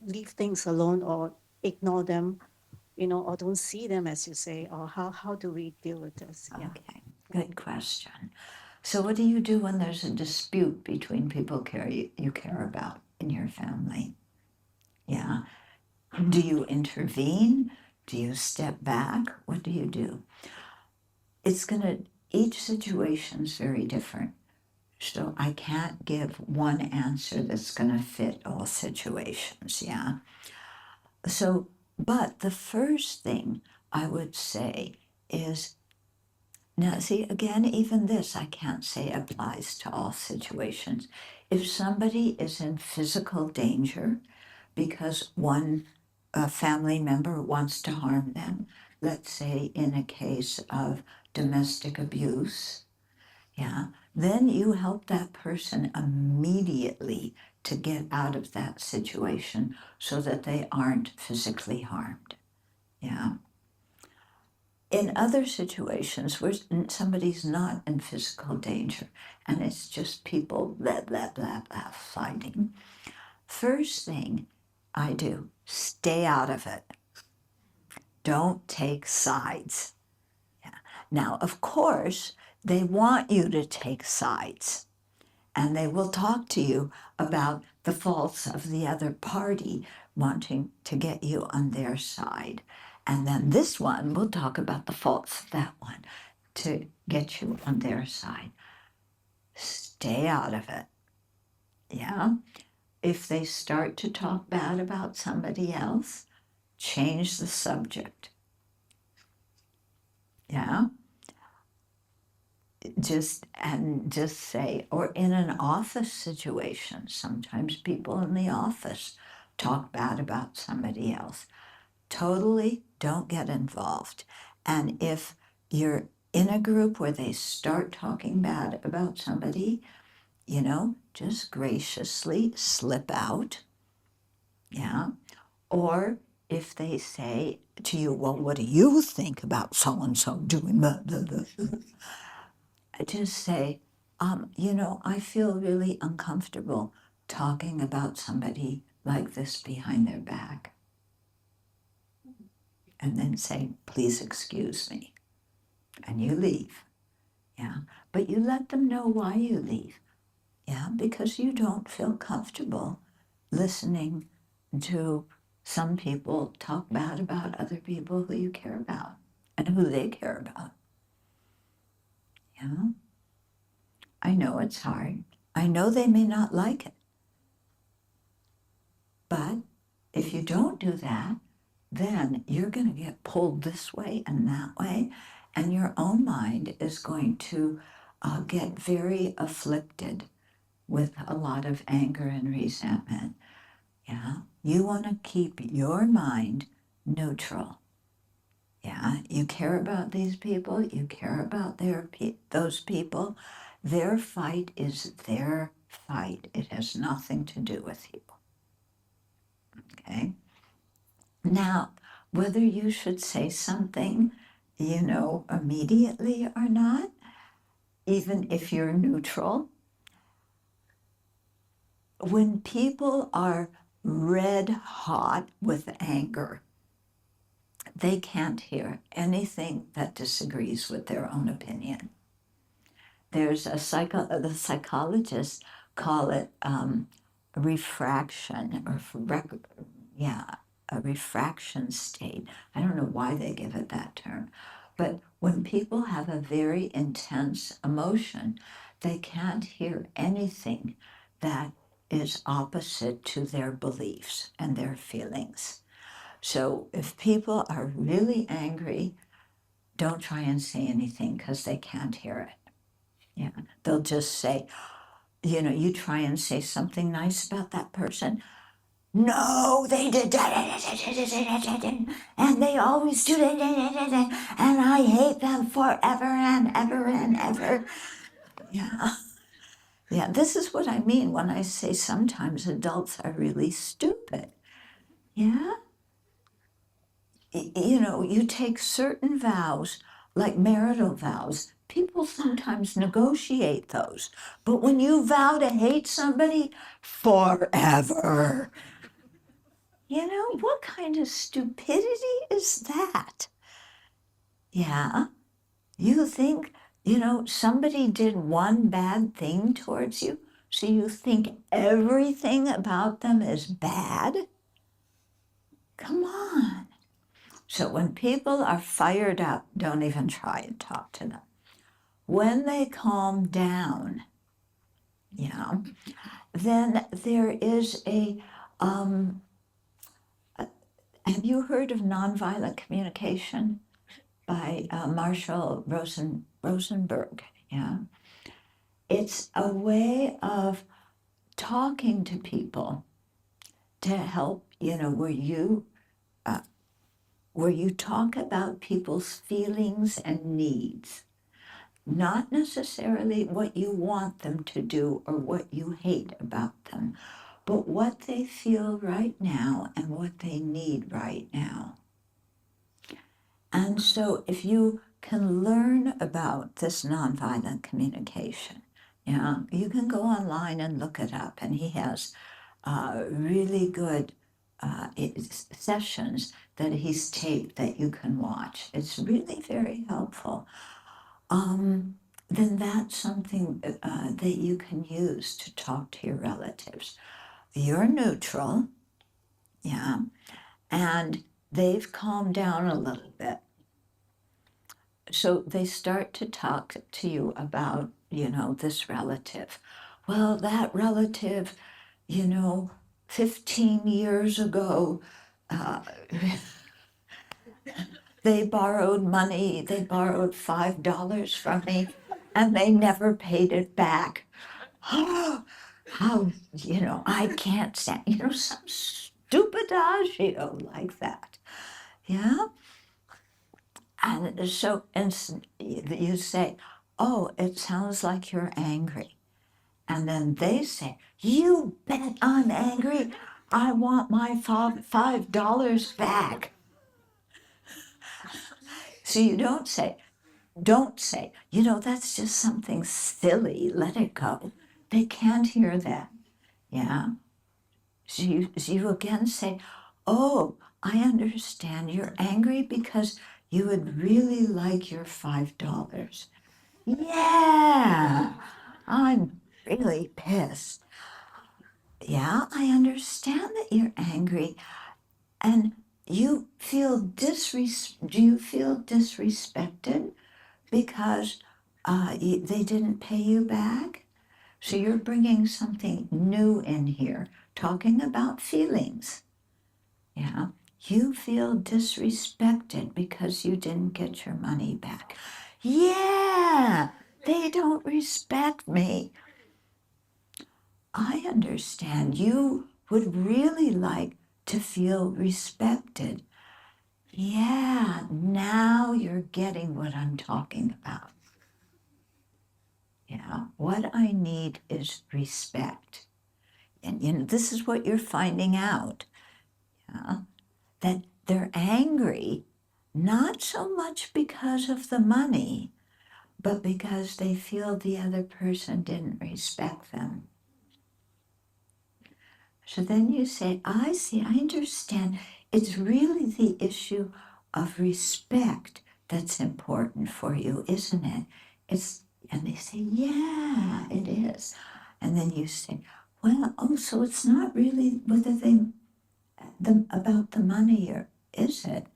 leave things alone or ignore them, or don't see them, as you say, or how do we deal with this? Yeah. Okay, good question. So what do you do when there's a dispute between people you care about in your family? Yeah. Do you intervene? Do you step back? What do you do? Each situation is very different. So I can't give one answer that's going to fit all situations, yeah? So, but the first thing I would say is, now see, again, even this I can't say applies to all situations. If somebody is in physical danger because a family member wants to harm them, let's say in a case of domestic abuse, yeah, then you help that person immediately to get out of that situation so that they aren't physically harmed. Yeah. In other situations where somebody's not in physical danger and it's just people blah, blah, blah, blah fighting, first thing I do, stay out of it. Don't take sides. Yeah. Now, of course, they want you to take sides. And they will talk to you about the faults of the other party wanting to get you on their side. And then this one will talk about the faults of that one to get you on their side. Stay out of it. Yeah. If they start to talk bad about somebody else, change the subject. Yeah. Just say, or in an office situation, sometimes people in the office talk bad about somebody else. Totally don't get involved. And if you're in a group where they start talking bad about somebody, just graciously slip out. Yeah. Or if they say to you, well, what do you think about so and so doing blah, blah, blah, blah? Just say, I feel really uncomfortable talking about somebody like this behind their back. And then say, please excuse me. And you leave. Yeah. But you let them know why you leave. Yeah. Because you don't feel comfortable listening to some people talk bad about other people who you care about and who they care about. Yeah. I know it's hard. I know they may not like it. But if you don't do that, then you're going to get pulled this way and that way, and your own mind is going to get very afflicted with a lot of anger and resentment. Yeah, you want to keep your mind neutral. Yeah, you care about these people, you care about those people. Their fight is their fight. It has nothing to do with you. Okay? Now, whether you should say something, immediately or not, even if you're neutral, when people are red hot with anger, they can't hear anything that disagrees with their own opinion. There's the psychologists call it refraction or a refraction state. I don't know why they give it that term, but when people have a very intense emotion, they can't hear anything that is opposite to their beliefs and their feelings. So if people are really angry, don't try and say anything because they can't hear it. Yeah, they'll just say, you try and say something nice about that person. No, they did that, and they always do that, and I hate them forever and ever and ever. Yeah. Yeah, this is what I mean when I say sometimes adults are really stupid. Yeah? You take certain vows, like marital vows, people sometimes negotiate those. But when you vow to hate somebody forever, what kind of stupidity is that? Yeah, you think, somebody did one bad thing towards you, so you think everything about them is bad? Come on. So when people are fired up, don't even try and talk to them. When they calm down, then there is have you heard of nonviolent communication by Marshall Rosenberg? Yeah. It's a way of talking to people to help, where you talk about people's feelings and needs, not necessarily what you want them to do or what you hate about them, but what they feel right now and what they need right now. And so if you can learn about this nonviolent communication, you can go online and look it up, and he has really good sessions that he's taped that you can watch. It's really very helpful. Then that's something that you can use to talk to your relatives. You're neutral, and they've calmed down a little bit. So they start to talk to you about, this relative. Well, that relative, 15 years ago, they borrowed money, they borrowed $5 from me, and they never paid it back. How, I can't stand, some stupid adagio like that. Yeah? And so you say, oh, it sounds like you're angry. And then they say, you bet I'm angry. I want my $5 back. So you don't say, that's just something silly. Let it go. They can't hear that. Yeah. So you again say, oh, I understand. You're angry because you would really like your $5. Yeah, I'm really pissed. Yeah, I understand that you're angry. And you feel do you feel disrespected because they didn't pay you back? So you're bringing something new in here, talking about feelings. Yeah, you feel disrespected because you didn't get your money back. Yeah, they don't respect me. I understand. You would really like to feel respected. Yeah, now you're getting what I'm talking about. Yeah, what I need is respect. And this is what you're finding out. Yeah, that they're angry, not so much because of the money, but because they feel the other person didn't respect them. So then you say, I see, I understand. It's really the issue of respect that's important for you, isn't it? And they say, yeah, it is. And then you say, Well, oh, so it's not really whether about the money, or is it?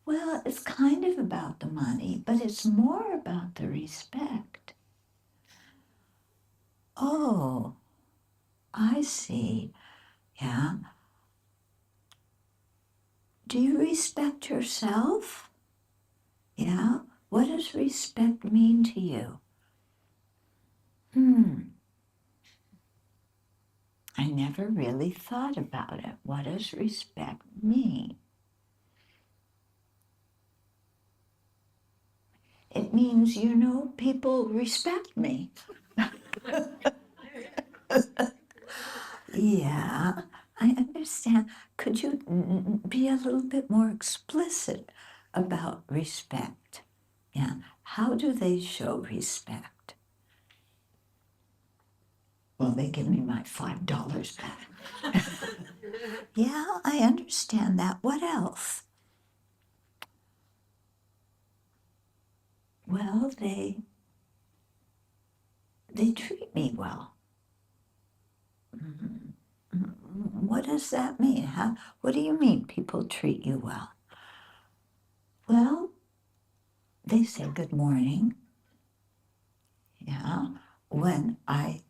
Well, it's kind of about the money, but it's more about the respect. Oh, I see. Yeah. Do you respect yourself? Yeah. What does respect mean to you? I never really thought about it. What does respect mean? It means, people respect me. Yeah, I understand. Could you be a little bit more explicit about respect? Yeah, how do they show respect? Well, they give me my $5 back. Yeah, I understand that. What else? Well, they treat me well. What does that mean? What do you mean people treat you well? Well, they say good morning. Yeah. When I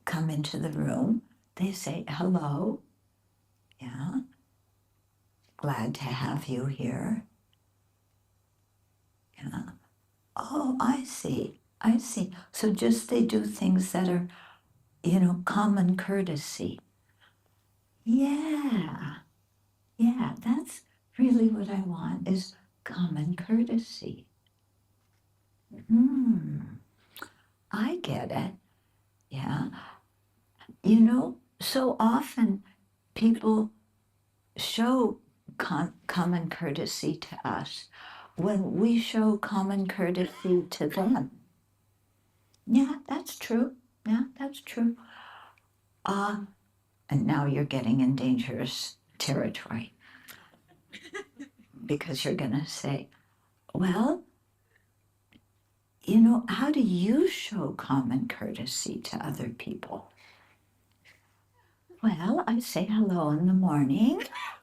come into the room, they say hello. Yeah. Glad to have you here. Yeah. Oh, I see. I see. So just they do things that are, common courtesy. Yeah. Yeah, that's really what I want is common courtesy. I get it. Yeah. So often people show common courtesy to us when we show common courtesy to them. Yeah, that's true. Yeah, that's true. And now you're getting in dangerous territory because you're going to say, well, how do you show common courtesy to other people? Well, I say hello in the morning.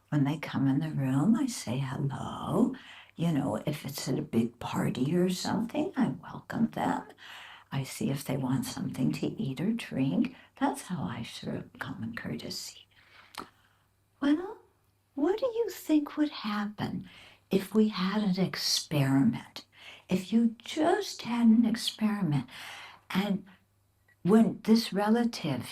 When they come in the room, I say hello. If it's at a big party or something, I welcome them. I see if they want something to eat or drink. That's how I show common courtesy. Well, what do you think would happen if we had an experiment? If you just had an experiment, and when this relative,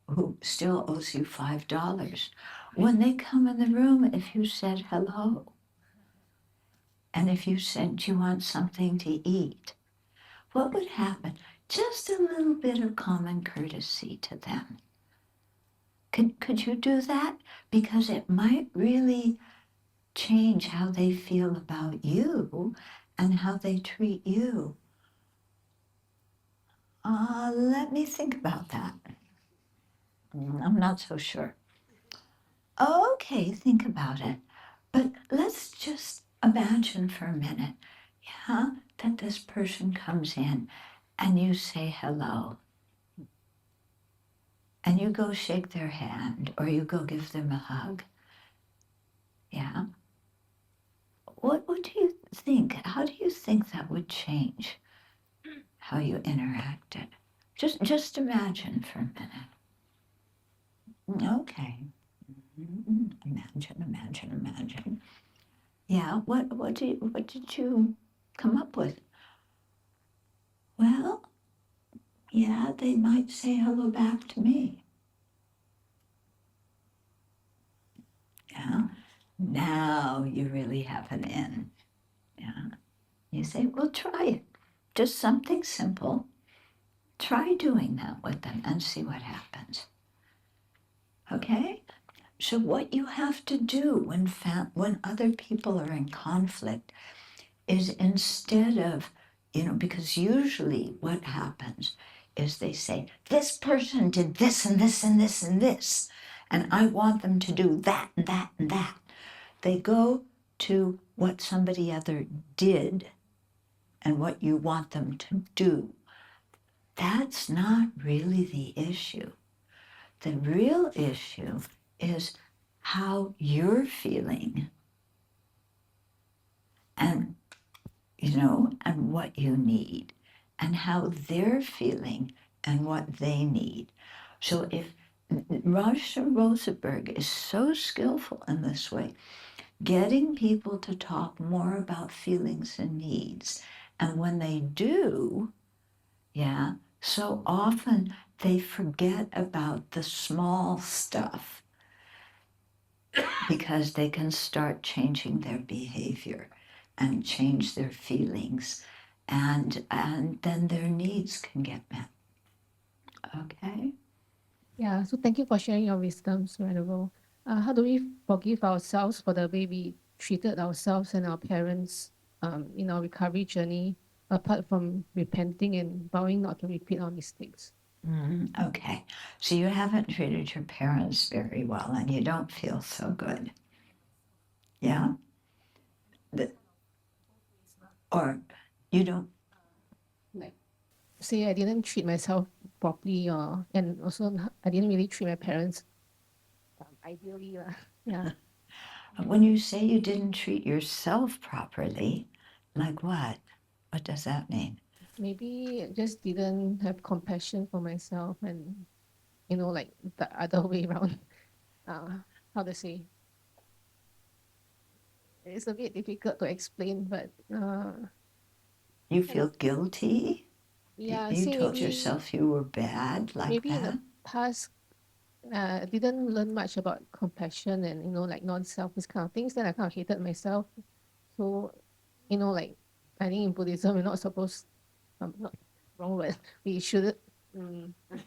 who still owes you $5, when they come in the room, if you said hello, and if you said, do you want something to eat? What would happen? Just a little bit of common courtesy to them. Could you do that? Because it might really change how they feel about you and how they treat you. Let me think about that. I'm not so sure. Okay, think about it. But let's just imagine for a minute, yeah, that this person comes in and you say hello. And you go shake their hand or you go give them a hug. Yeah. What do you think? How do you think that would change how you interacted? Just imagine for a minute. Okay. Imagine. Yeah, what did you come up with? Well, yeah, they might say hello back to me. Yeah. Now you really have an in. Yeah. You say, well, try it. Just something simple. Try doing that with them and see what happens. Okay? So what you have to do when other people are in conflict is instead of, because usually what happens is they say, this person did this and this and this and this, and I want them to do that and that and that. They go to what somebody other did and what you want them to do. that's not really the issue. The real issue is how you're feeling and, and what you need, and how they're feeling and what they need. So if Roger Rosenberg is so skillful in this way, getting people to talk more about feelings and needs. And when they do, so often they forget about the small stuff because they can start changing their behavior and change their feelings, and then their needs can get met. Okay? Yeah, so thank you for sharing your wisdoms, Venerable. How do we forgive ourselves for the way we treated ourselves and our parents in our recovery journey, apart from repenting and vowing not to repeat our mistakes? Okay, so you haven't treated your parents very well and you don't feel so good. Yeah? Or you don't. Say I didn't treat myself properly, and also I didn't really treat my parents ideally. Yeah. When you say you didn't treat yourself properly, like what? What does that mean? Maybe just didn't have compassion for myself and, like the other way around. How to say? It's a bit difficult to explain, but You feel guilty? yeah, You see, told maybe yourself you were bad like maybe in that? the past, didn't learn much about compassion and like non-self, this kind of things. Then I kind of hated myself. So, like I think in Buddhism we're not supposed, not wrong word, we should.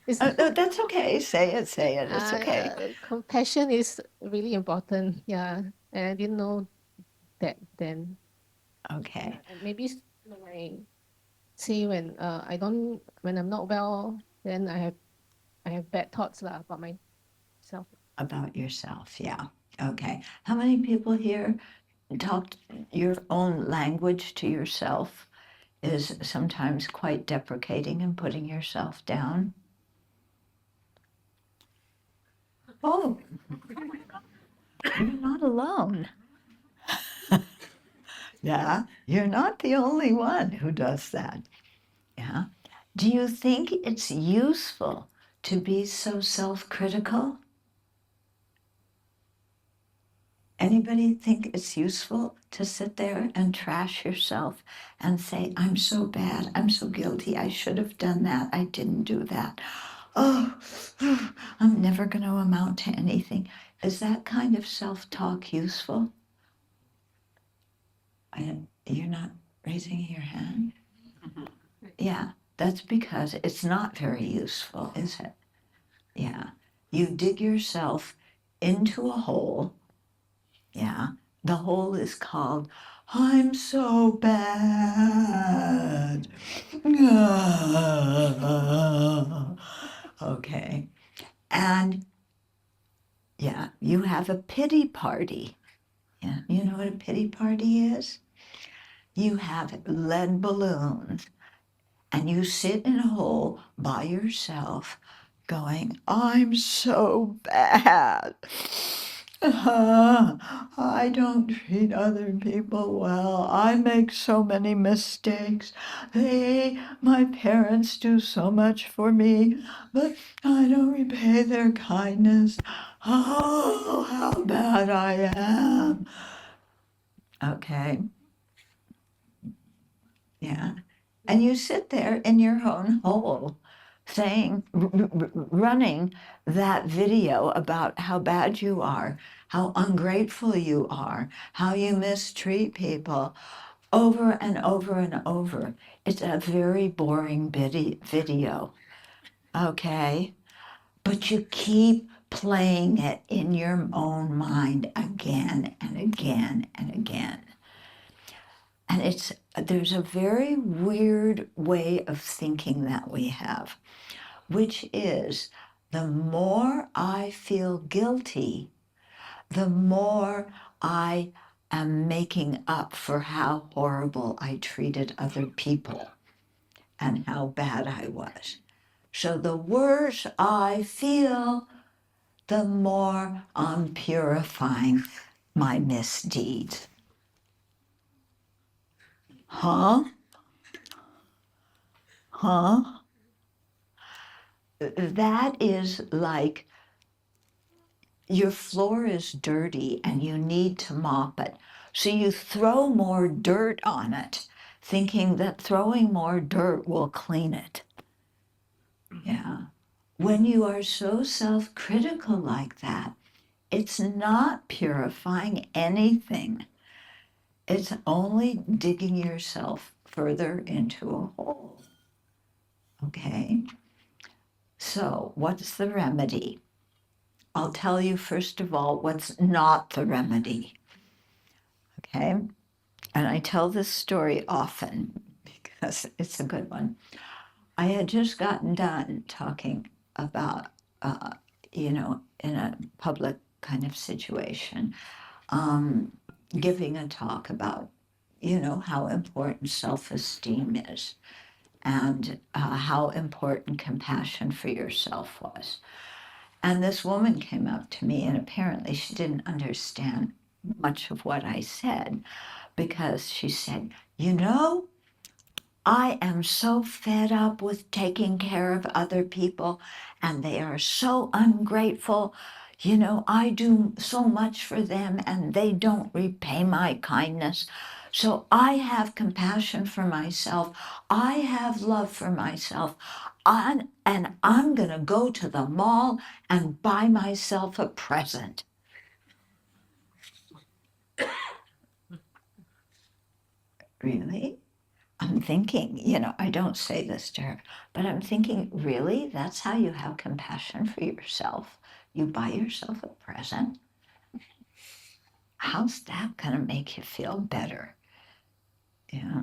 It's, No, that's okay. Say it. It's okay. compassion is really important. Yeah, and I didn't know that then. Okay. And maybe when I say when I'm not well, then I have bad thoughts lah about myself. About yourself, yeah. Okay. How many people here talk your own language to yourself is sometimes quite deprecating and putting yourself down? Oh, you're not alone. Yeah, you're not the only one who does that. Yeah. Do you think it's useful to be so self-critical? Anybody think it's useful to sit there and trash yourself and say, I'm so bad, I'm so guilty, I should have done that, I didn't do that. Oh, I'm never going to amount to anything. Is that kind of self-talk useful? You're not raising your hand? Yeah, that's because it's not very useful, is it? Yeah. You dig yourself into a hole. Yeah. The hole is called, I'm so bad. Okay. And yeah, you have a pity party. Yeah. You know what a pity party is? You have lead balloons and you sit in a hole by yourself going, I'm so bad. I don't treat other people well. I make so many mistakes. My parents do so much for me, but I don't repay their kindness. Oh, how bad I am. Okay. Yeah. And you sit there in your own hole saying, running that video about how bad you are, how ungrateful you are, how you mistreat people over and over and over. It's a very boring video, okay? But you keep playing it in your own mind again and again and again. And there's a very weird way of thinking that we have, which is the more I feel guilty, the more I am making up for how horrible I treated other people and how bad I was. So the worse I feel, the more I'm purifying my misdeeds. Huh? Huh? That is like your floor is dirty and you need to mop it. So you throw more dirt on it, thinking that throwing more dirt will clean it. Yeah. When you are so self-critical like that, it's not purifying anything. It's only digging yourself further into a hole. Okay? So, what's the remedy? I'll tell you first of all what's not the remedy. Okay? And I tell this story often because it's a good one. I had just gotten done talking about, in a public kind of situation, giving a talk about, how important self-esteem is and how important compassion for yourself was. And this woman came up to me, and apparently she didn't understand much of what I said, because she said, I am so fed up with taking care of other people, and they are so ungrateful. I do so much for them, and they don't repay my kindness. So I have compassion for myself. I have love for myself. And I'm going to go to the mall and buy myself a present. Really? I'm thinking, I don't say this to her, but I'm thinking, really? That's how you have compassion for yourself? You buy yourself a present? How's that going to make you feel better? Yeah.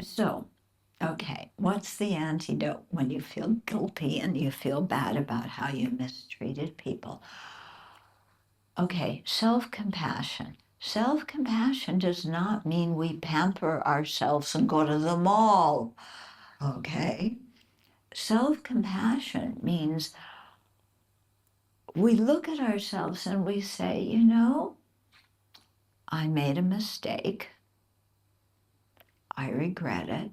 So, okay, what's the antidote when you feel guilty and you feel bad about how you mistreated people? Okay, self-compassion. Self-compassion does not mean we pamper ourselves and go to the mall. Okay? Self-compassion means we look at ourselves and we say, I made a mistake. I regret it.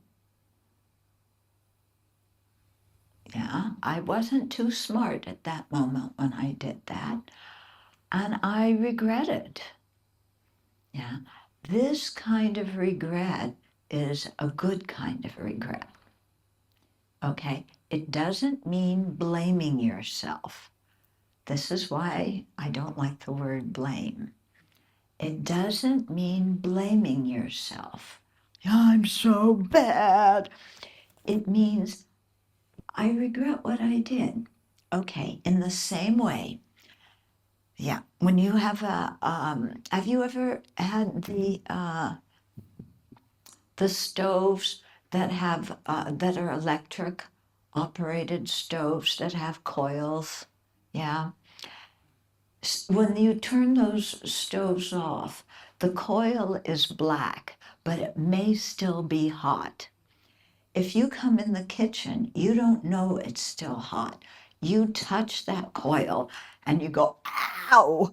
Yeah, I wasn't too smart at that moment when I did that, and I regret it. Yeah, this kind of regret is a good kind of regret. Okay, it doesn't mean blaming yourself. This is why I don't like the word blame. It doesn't mean blaming yourself. I'm so bad. It means I regret what I did. Okay, in the same way, yeah, when you have have you ever had the stoves that have, that are electric operated stoves that have coils? Yeah. When you turn those stoves off, the coil is black, but it may still be hot. If you come in the kitchen, you don't know it's still hot. You touch that coil and you go, ow!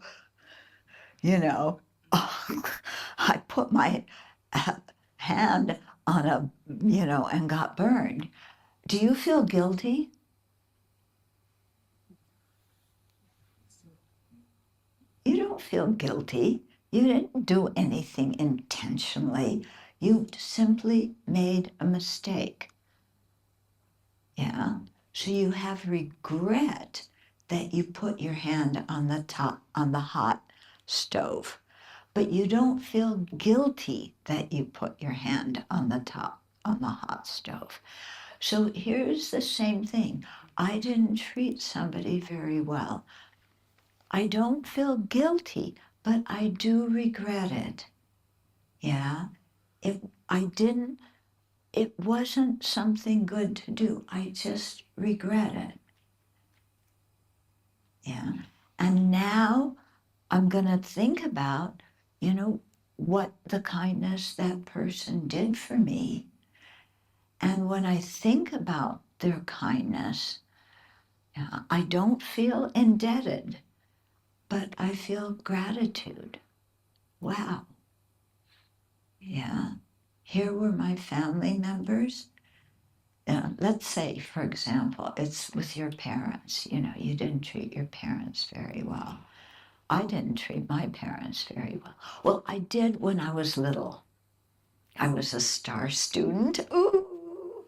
I put my hand on and got burned. Do you feel guilty? You don't feel guilty. You didn't do anything intentionally. You simply made a mistake. Yeah. So you have regret that you put your hand on the hot stove, but you don't feel guilty that you put your hand on the hot stove. So here's the same thing. I didn't treat somebody very well. I don't feel guilty, but I do regret it. Yeah. If I didn't, it wasn't something good to do. I just regret it. Yeah. And now I'm going to think about, what the kindness that person did for me. And when I think about their kindness. Yeah, I don't feel indebted, but I feel gratitude. Wow. Yeah. Here were my family members. Let's say, for example, it's with your parents. You know, you didn't treat your parents very well. I didn't treat my parents very well. Well, I did when I was little. I was a star student. Ooh,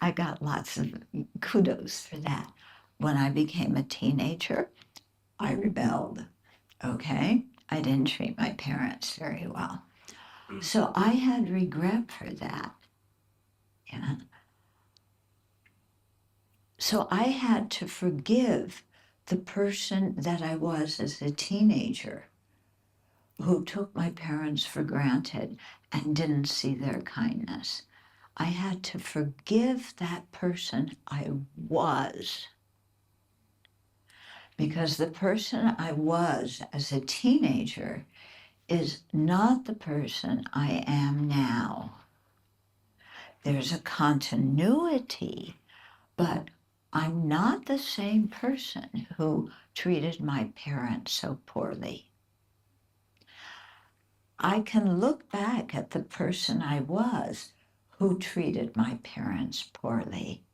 I got lots of kudos for that. When I became a teenager, I rebelled. Okay? I didn't treat my parents very well. So I had regret for that. Yeah. So I had to forgive the person that I was as a teenager who took my parents for granted and didn't see their kindness. I had to forgive that person I was, because the person I was as a teenager is not the person I am now. There's a continuity, but I'm not the same person who treated my parents so poorly. I can look back at the person I was who treated my parents poorly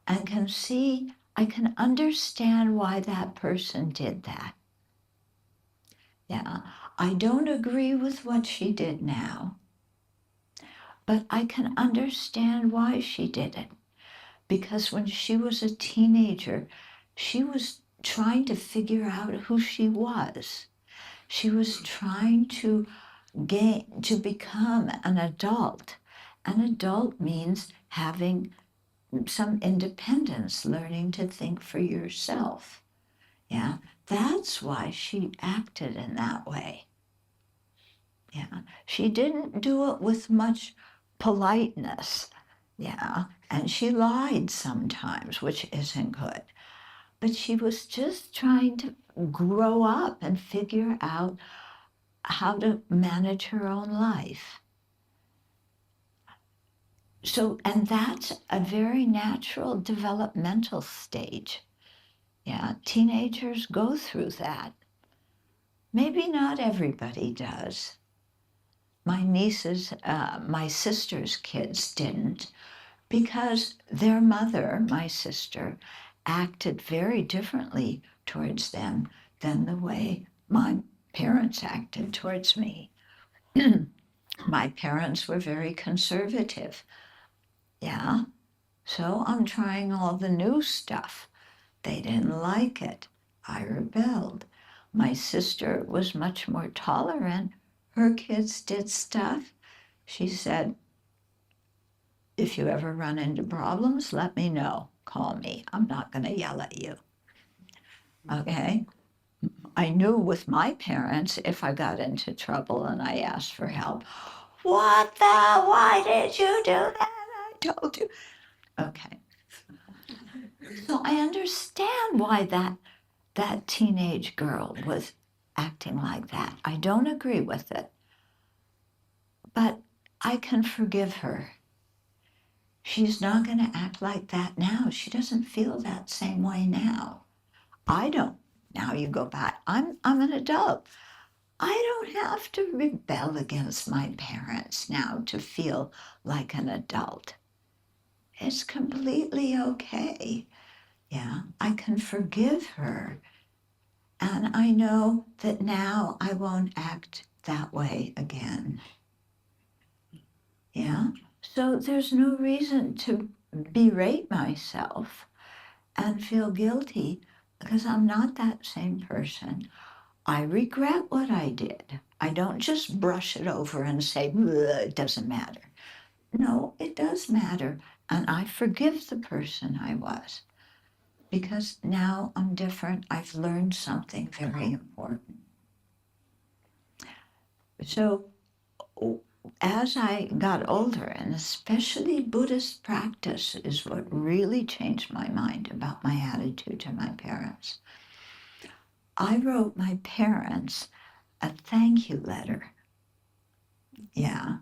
and can see, I can understand why that person did that. Yeah, I don't agree with what she did now, but I can understand why she did it. Because when she was a teenager, she was trying to figure out who she was. She was trying to become an adult. An adult means having some independence, learning to think for yourself. Yeah, that's why she acted in that way. Yeah, she didn't do it with much politeness. Yeah, and she lied sometimes, which isn't good. But she was just trying to grow up and figure out how to manage her own life. So, and that's a very natural developmental stage. Yeah, teenagers go through that. Maybe not everybody does. My nieces, my sister's kids didn't, because their mother, my sister, acted very differently towards them than the way my parents acted towards me. My parents were very conservative. Yeah, so I'm trying all the new stuff. They didn't like it. I rebelled. My sister was much more tolerant. Her kids did stuff. She said, if you ever run into problems, let me know. Call me. I'm not going to yell at you. Okay? I knew with my parents, if I got into trouble and I asked for help, why did you do that? I told you. Okay. So I understand why that teenage girl was acting like that. I don't agree with it, but I can forgive her. She's not going to act like that now. She doesn't feel that same way now. I don't. Now you go back. I'm an adult. I don't have to rebel against my parents now to feel like an adult. It's completely okay. Yeah, I can forgive her. And I know that now I won't act that way again. Yeah, so there's no reason to berate myself and feel guilty, because I'm not that same person. I regret what I did. I don't just brush it over and say, it doesn't matter. No, it does matter. And I forgive the person I was, because now I'm different. I've learned something very important. So as I got older, and especially Buddhist practice is what really changed my mind about my attitude to my parents. I wrote my parents a thank you letter. Yeah,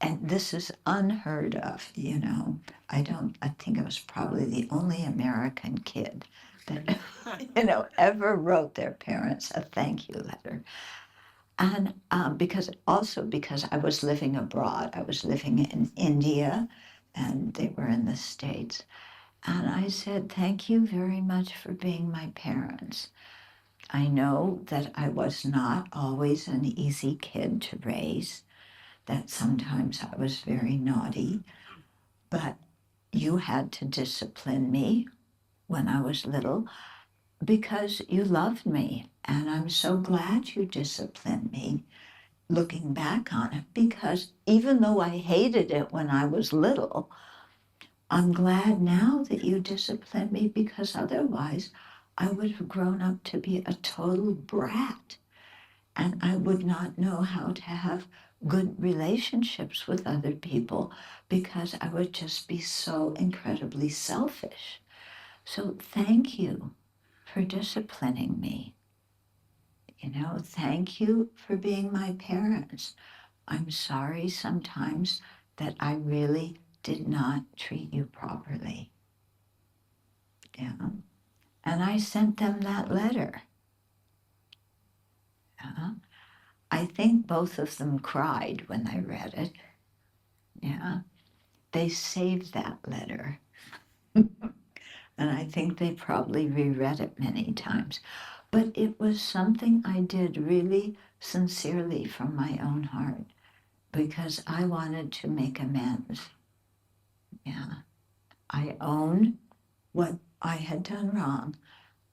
and this is unheard of, you know. I think I was probably the only American kid that, you know, ever wrote their parents a thank you letter. And because I was living abroad, I was living in India and they were in the States. And I said, thank you very much for being my parents. I know that I was not always an easy kid to raise, that sometimes I was very naughty, but you had to discipline me when I was little because you loved me. And I'm so glad you disciplined me looking back on it, because even though I hated it when I was little, I'm glad now that you disciplined me, because otherwise I would have grown up to be a total brat and I would not know how to have good relationships with other people because I would just be so incredibly selfish. So thank you for disciplining me. You know, thank you for being my parents. I'm sorry sometimes that I really did not treat you properly. Yeah. And I sent them that letter. Yeah. I think both of them cried when I read it. Yeah. They saved that letter. And I think they probably reread it many times. But it was something I did really sincerely from my own heart because I wanted to make amends. Yeah. I own what I had done wrong.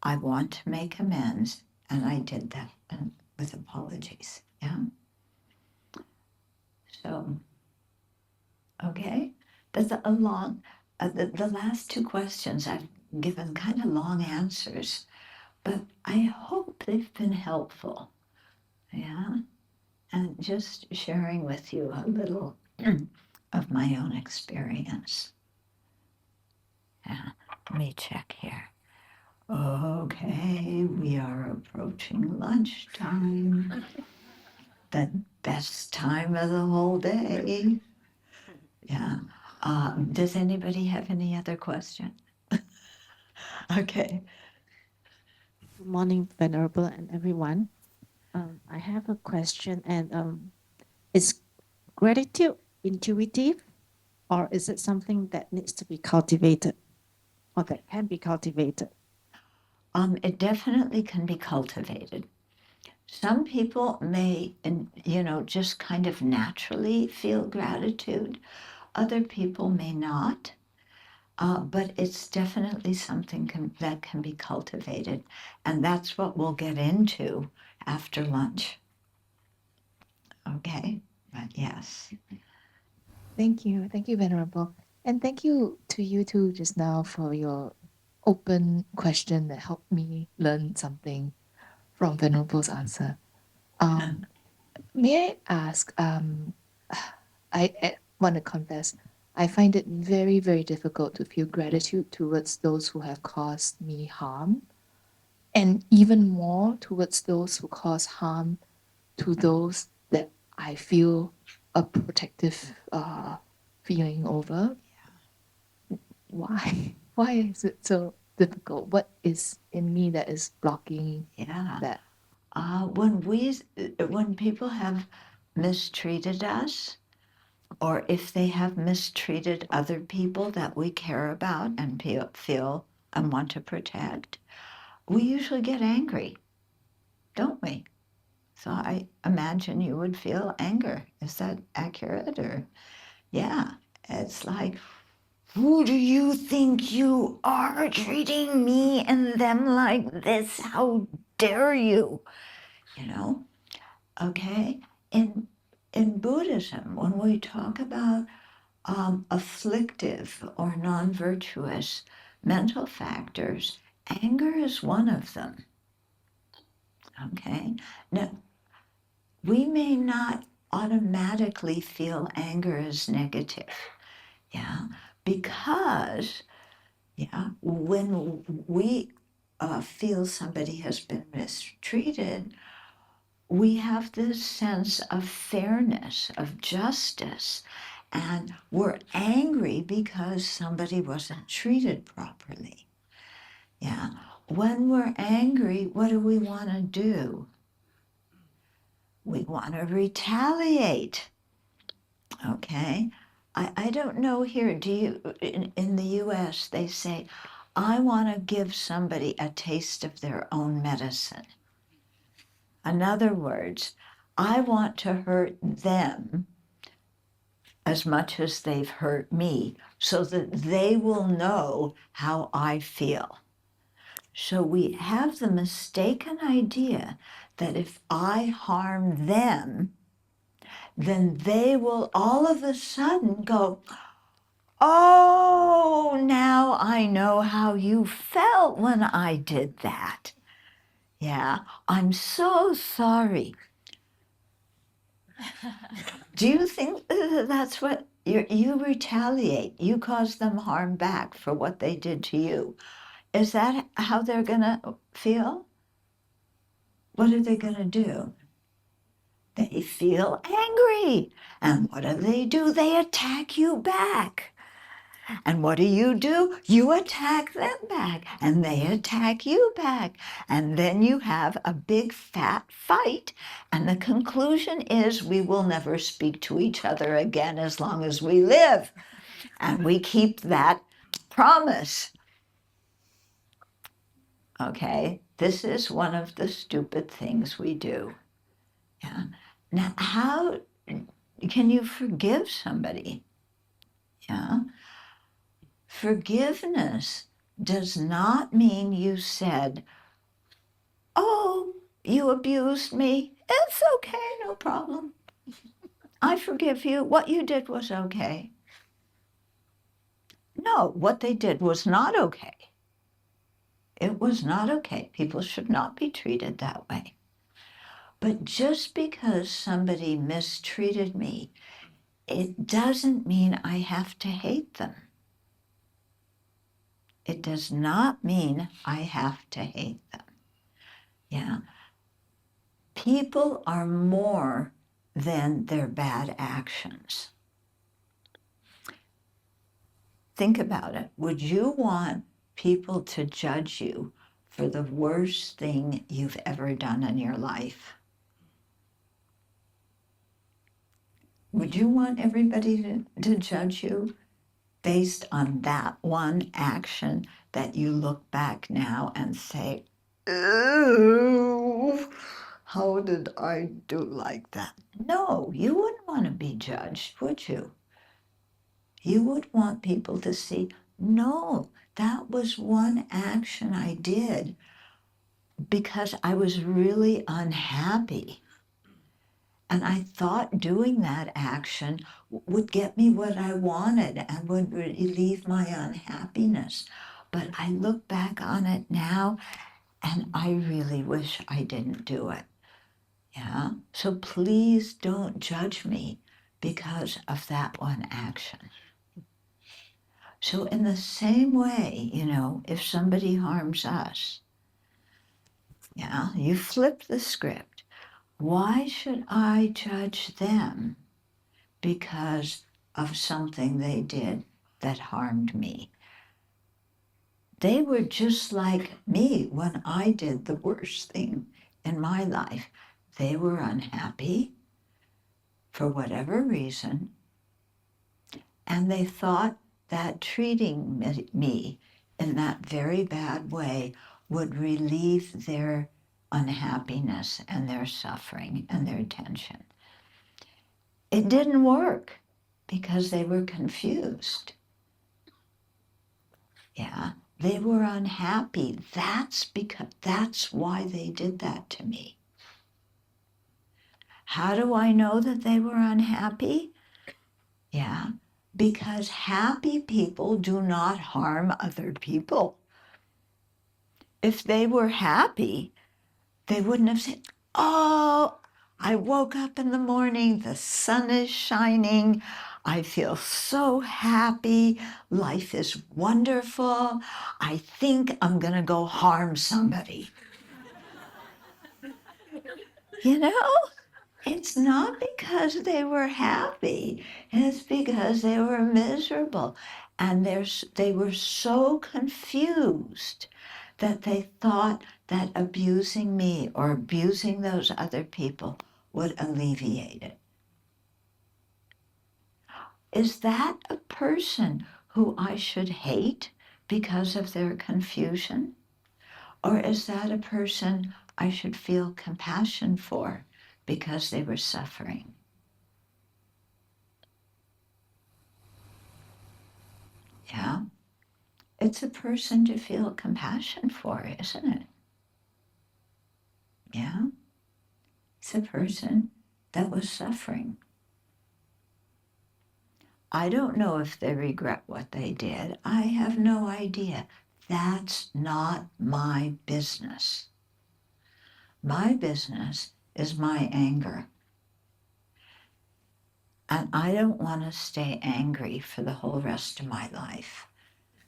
I want to make amends, and I did that with apologies. Yeah. So, okay, that's a long. The last two questions I've given kind of long answers, but I hope they've been helpful. Yeah, and just sharing with you a little of my own experience. Yeah, let me check here. Okay, we are approaching lunchtime. The best time of the whole day. Yeah. Does anybody have any other question? Okay. Good morning, Venerable and everyone. I have a question, and is gratitude intuitive, or is it something that needs to be cultivated, or that can be cultivated? It definitely can be cultivated. Some people may, you know, just kind of naturally feel gratitude. Other people may not. But it's definitely something that can be cultivated. And that's what we'll get into after lunch. Okay? But yes. Thank you. Thank you, Venerable. And thank you to you too just now for your open question that helped me learn something from Venerable's answer. May I ask, I want to confess, I find it very, very difficult to feel gratitude towards those who have caused me harm, and even more towards those who cause harm to those that I feel a protective feeling over. Why? Why is it so difficult? What is in me that is blocking Yeah. that? When people have mistreated us, or if they have mistreated other people that we care about and feel and want to protect, we usually get angry, don't we? So I imagine you would feel anger. Is that accurate? Or yeah, it's like, who do you think you are, treating me and them like this? How dare you? You know? Okay? In Buddhism, when we talk about afflictive or non-virtuous mental factors, anger is one of them. Okay? Now, we may not automatically feel anger as negative. Yeah? Because, yeah, when we feel somebody has been mistreated, we have this sense of fairness, of justice, and we're angry because somebody wasn't treated properly. Yeah. When we're angry, what do we want to do? We want to retaliate. Okay. I don't know here, do you, in the US, they say, I want to give somebody a taste of their own medicine. In other words, I want to hurt them as much as they've hurt me so that they will know how I feel. So we have the mistaken idea that if I harm them, then they will all of a sudden go, oh, now I know how you felt when I did that. Yeah, I'm so sorry. Do you think that's what you retaliate? You cause them harm back for what they did to you. Is that how they're going to feel? What are they going to do? They feel angry. And what do? They attack you back. And what do? You attack them back. And they attack you back. And then you have a big fat fight. And the conclusion is we will never speak to each other again as long as we live. And we keep that promise. Okay? This is one of the stupid things we do. Yeah. Now, how can you forgive somebody? Yeah. Forgiveness does not mean you said, oh, you abused me. It's okay, no problem. I forgive you. What you did was okay. No, what they did was not okay. It was not okay. People should not be treated that way. But just because somebody mistreated me, it doesn't mean I have to hate them. It does not mean I have to hate them. Yeah. People are more than their bad actions. Think about it. Would you want people to judge you for the worst thing you've ever done in your life? Would you want everybody to judge you based on that one action that you look back now and say, ooh, how did I do like that? No, you wouldn't want to be judged, would you? You would want people to see, no, that was one action I did because I was really unhappy. And I thought doing that action would get me what I wanted and would relieve my unhappiness. But I look back on it now and I really wish I didn't do it. Yeah. So please don't judge me because of that one action. So in the same way, if somebody harms us, yeah, you flip the script. Why should I judge them because of something they did that harmed me? They were just like me when I did the worst thing in my life. They were unhappy for whatever reason, and they thought that treating me in that very bad way would relieve their unhappiness and their suffering and their tension. It didn't work because they were confused. Yeah, they were unhappy. That's why they did that to me. How do I know that they were unhappy? Yeah, because happy people do not harm other people. If they were happy, they wouldn't have said, oh, I woke up in the morning, the sun is shining, I feel so happy, life is wonderful, I think I'm going to go harm somebody. You know, it's not because they were happy. It's because they were miserable. And they were so confused that they thought that abusing me or abusing those other people would alleviate it. Is that a person who I should hate because of their confusion? Or is that a person I should feel compassion for because they were suffering? Yeah, it's a person to feel compassion for, isn't it? Yeah, it's a person that was suffering. I don't know if they regret what they did. I have no idea. That's not my business. My business is my anger. And I don't want to stay angry for the whole rest of my life.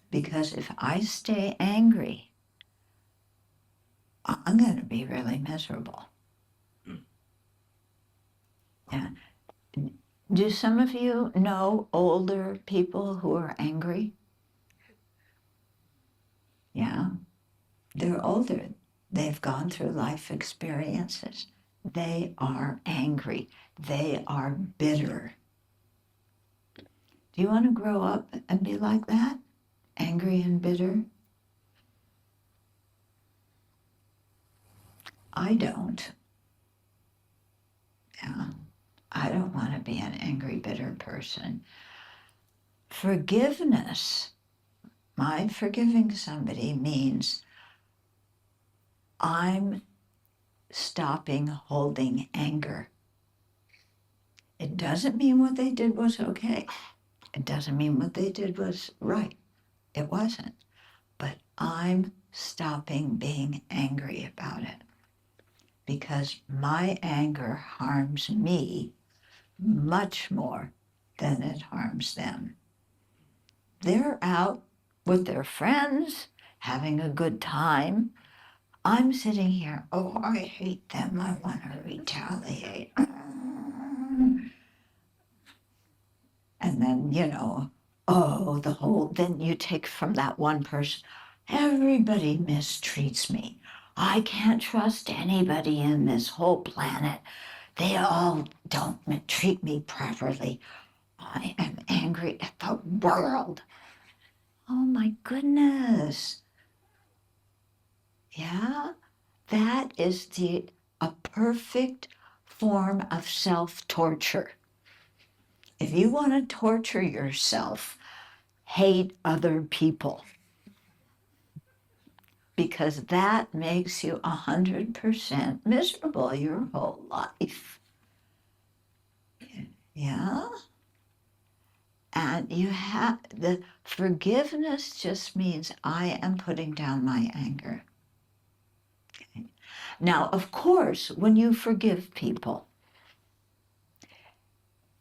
Because if I stay angry, I'm going to be really miserable. Yeah. Do some of you know older people who are angry? Yeah. They're older. They've gone through life experiences. They are angry. They are bitter. Do you want to grow up and be like that? Angry and bitter? I don't. Yeah. I don't want to be an angry, bitter person. Forgiveness, my forgiving somebody means I'm stopping holding anger. It doesn't mean what they did was okay. It doesn't mean what they did was right. It wasn't. But I'm stopping being angry about it because my anger harms me much more than it harms them. They're out with their friends, having a good time. I'm sitting here, oh, I hate them. I want to retaliate. And then, then you take from that one person, everybody mistreats me. I can't trust anybody in this whole planet. They all don't treat me properly. I am angry at the world. Oh my goodness. Yeah, that is a perfect form of self-torture. If you want to torture yourself, hate other people, because that makes you 100% miserable your whole life. Yeah? And the forgiveness just means I am putting down my anger. Okay. Now, of course, when you forgive people,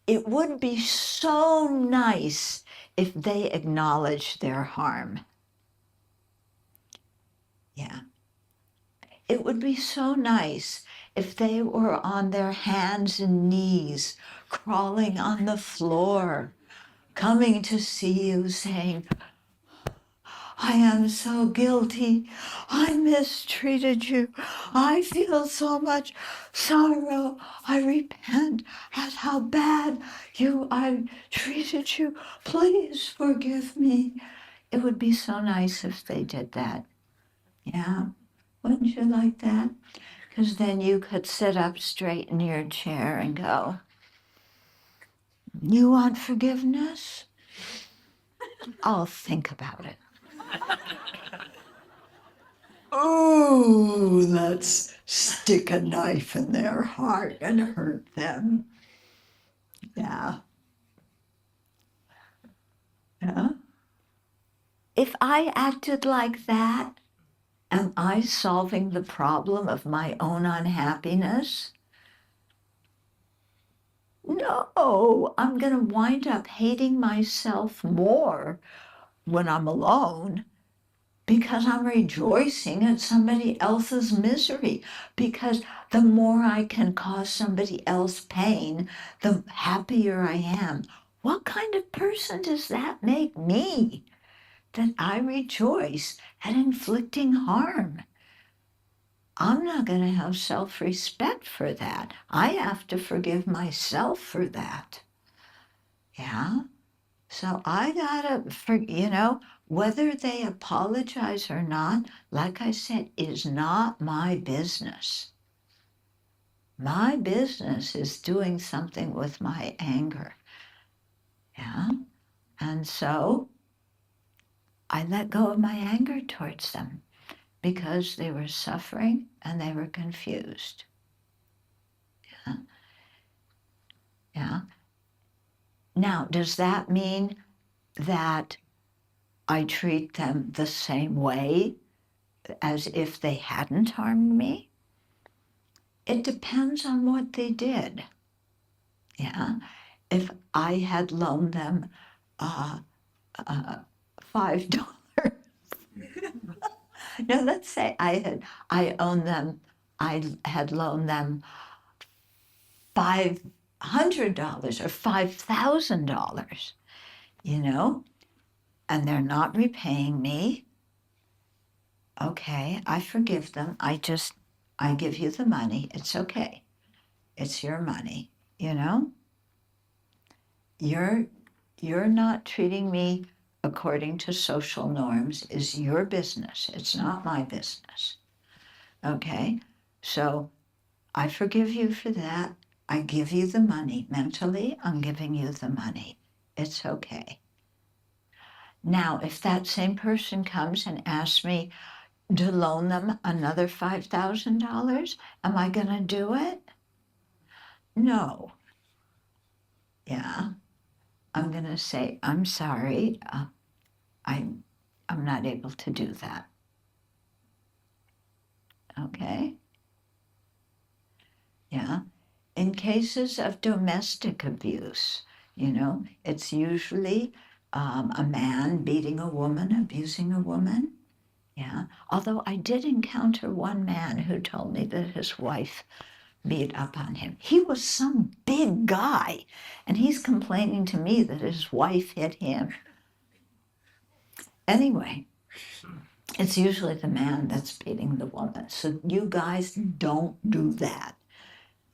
it would be so nice if they acknowledge their harm. Yeah. It would be so nice if they were on their hands and knees, crawling on the floor, coming to see you saying, I am so guilty. I mistreated you. I feel so much sorrow. I repent at how bad I treated you. Please forgive me. It would be so nice if they did that. Yeah, wouldn't you like that? Because then you could sit up straight in your chair and go, you want forgiveness? I'll think about it. Oh, let's stick a knife in their heart and hurt them. Yeah. Yeah. If I acted like that, am I solving the problem of my own unhappiness? No, I'm going to wind up hating myself more when I'm alone because I'm rejoicing at somebody else's misery. Because the more I can cause somebody else pain, the happier I am. What kind of person does that make me? That I rejoice at inflicting harm. I'm not going to have self-respect for that. I have to forgive myself for that. Yeah. So I gotta, whether they apologize or not, like I said, is not my business. My business is doing something with my anger. Yeah. And so I let go of my anger towards them because they were suffering and they were confused. Yeah. Yeah. Now, does that mean that I treat them the same way as if they hadn't harmed me? It depends on what they did. Yeah. If I had loaned them $5, no, let's say I had loaned them $500 or $5,000, and they're not repaying me. Okay, I forgive them. I give you the money. It's okay. It's your money, You're not treating me according to social norms is your business. It's not my business. Okay? So I forgive you for that. I give you the money. Mentally, I'm giving you the money. It's okay. Now, if that same person comes and asks me to loan them another $5,000, am I going to do it? No. Yeah. I'm going to say, I'm sorry. I'm not able to do that. Okay? Yeah. In cases of domestic abuse, it's usually a man beating a woman, abusing a woman. Yeah. Although I did encounter one man who told me that his wife beat up on him. He was some big guy, and he's complaining to me that his wife hit him. Anyway, it's usually the man that's beating the woman. So you guys don't do that.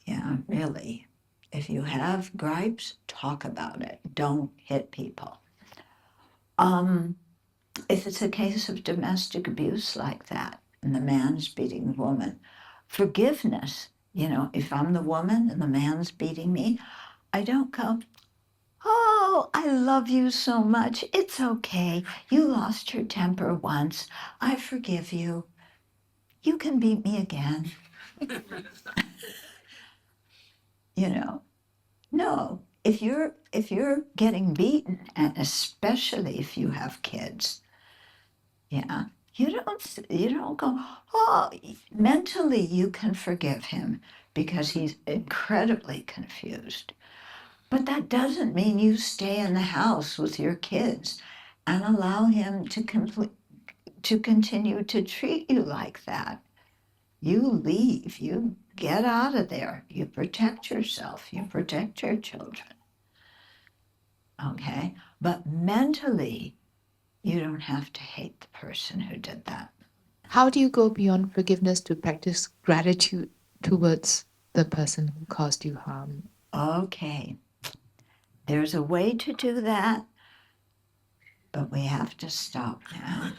Yeah, really. If you have gripes, talk about it. Don't hit people. If it's a case of domestic abuse like that, and the man's beating the woman, forgiveness, if I'm the woman and the man's beating me, I don't go, oh, I love you so much. It's okay. You lost your temper once. I forgive you. You can beat me again. No. If you're getting beaten, and especially if you have kids, yeah, you don't go, oh, mentally you can forgive him because he's incredibly confused. But that doesn't mean you stay in the house with your kids and allow him to continue to treat you like that. You leave, you get out of there, you protect yourself, you protect your children. Okay? But mentally, you don't have to hate the person who did that. How do you go beyond forgiveness to practice gratitude towards the person who caused you harm? Okay. There's a way to do that, but we have to stop now.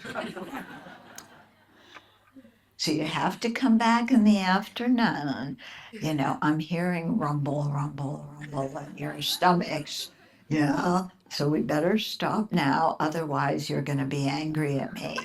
So you have to come back in the afternoon. I'm hearing rumble, rumble, rumble in your stomachs. Yeah. So we better stop now. Otherwise, you're going to be angry at me.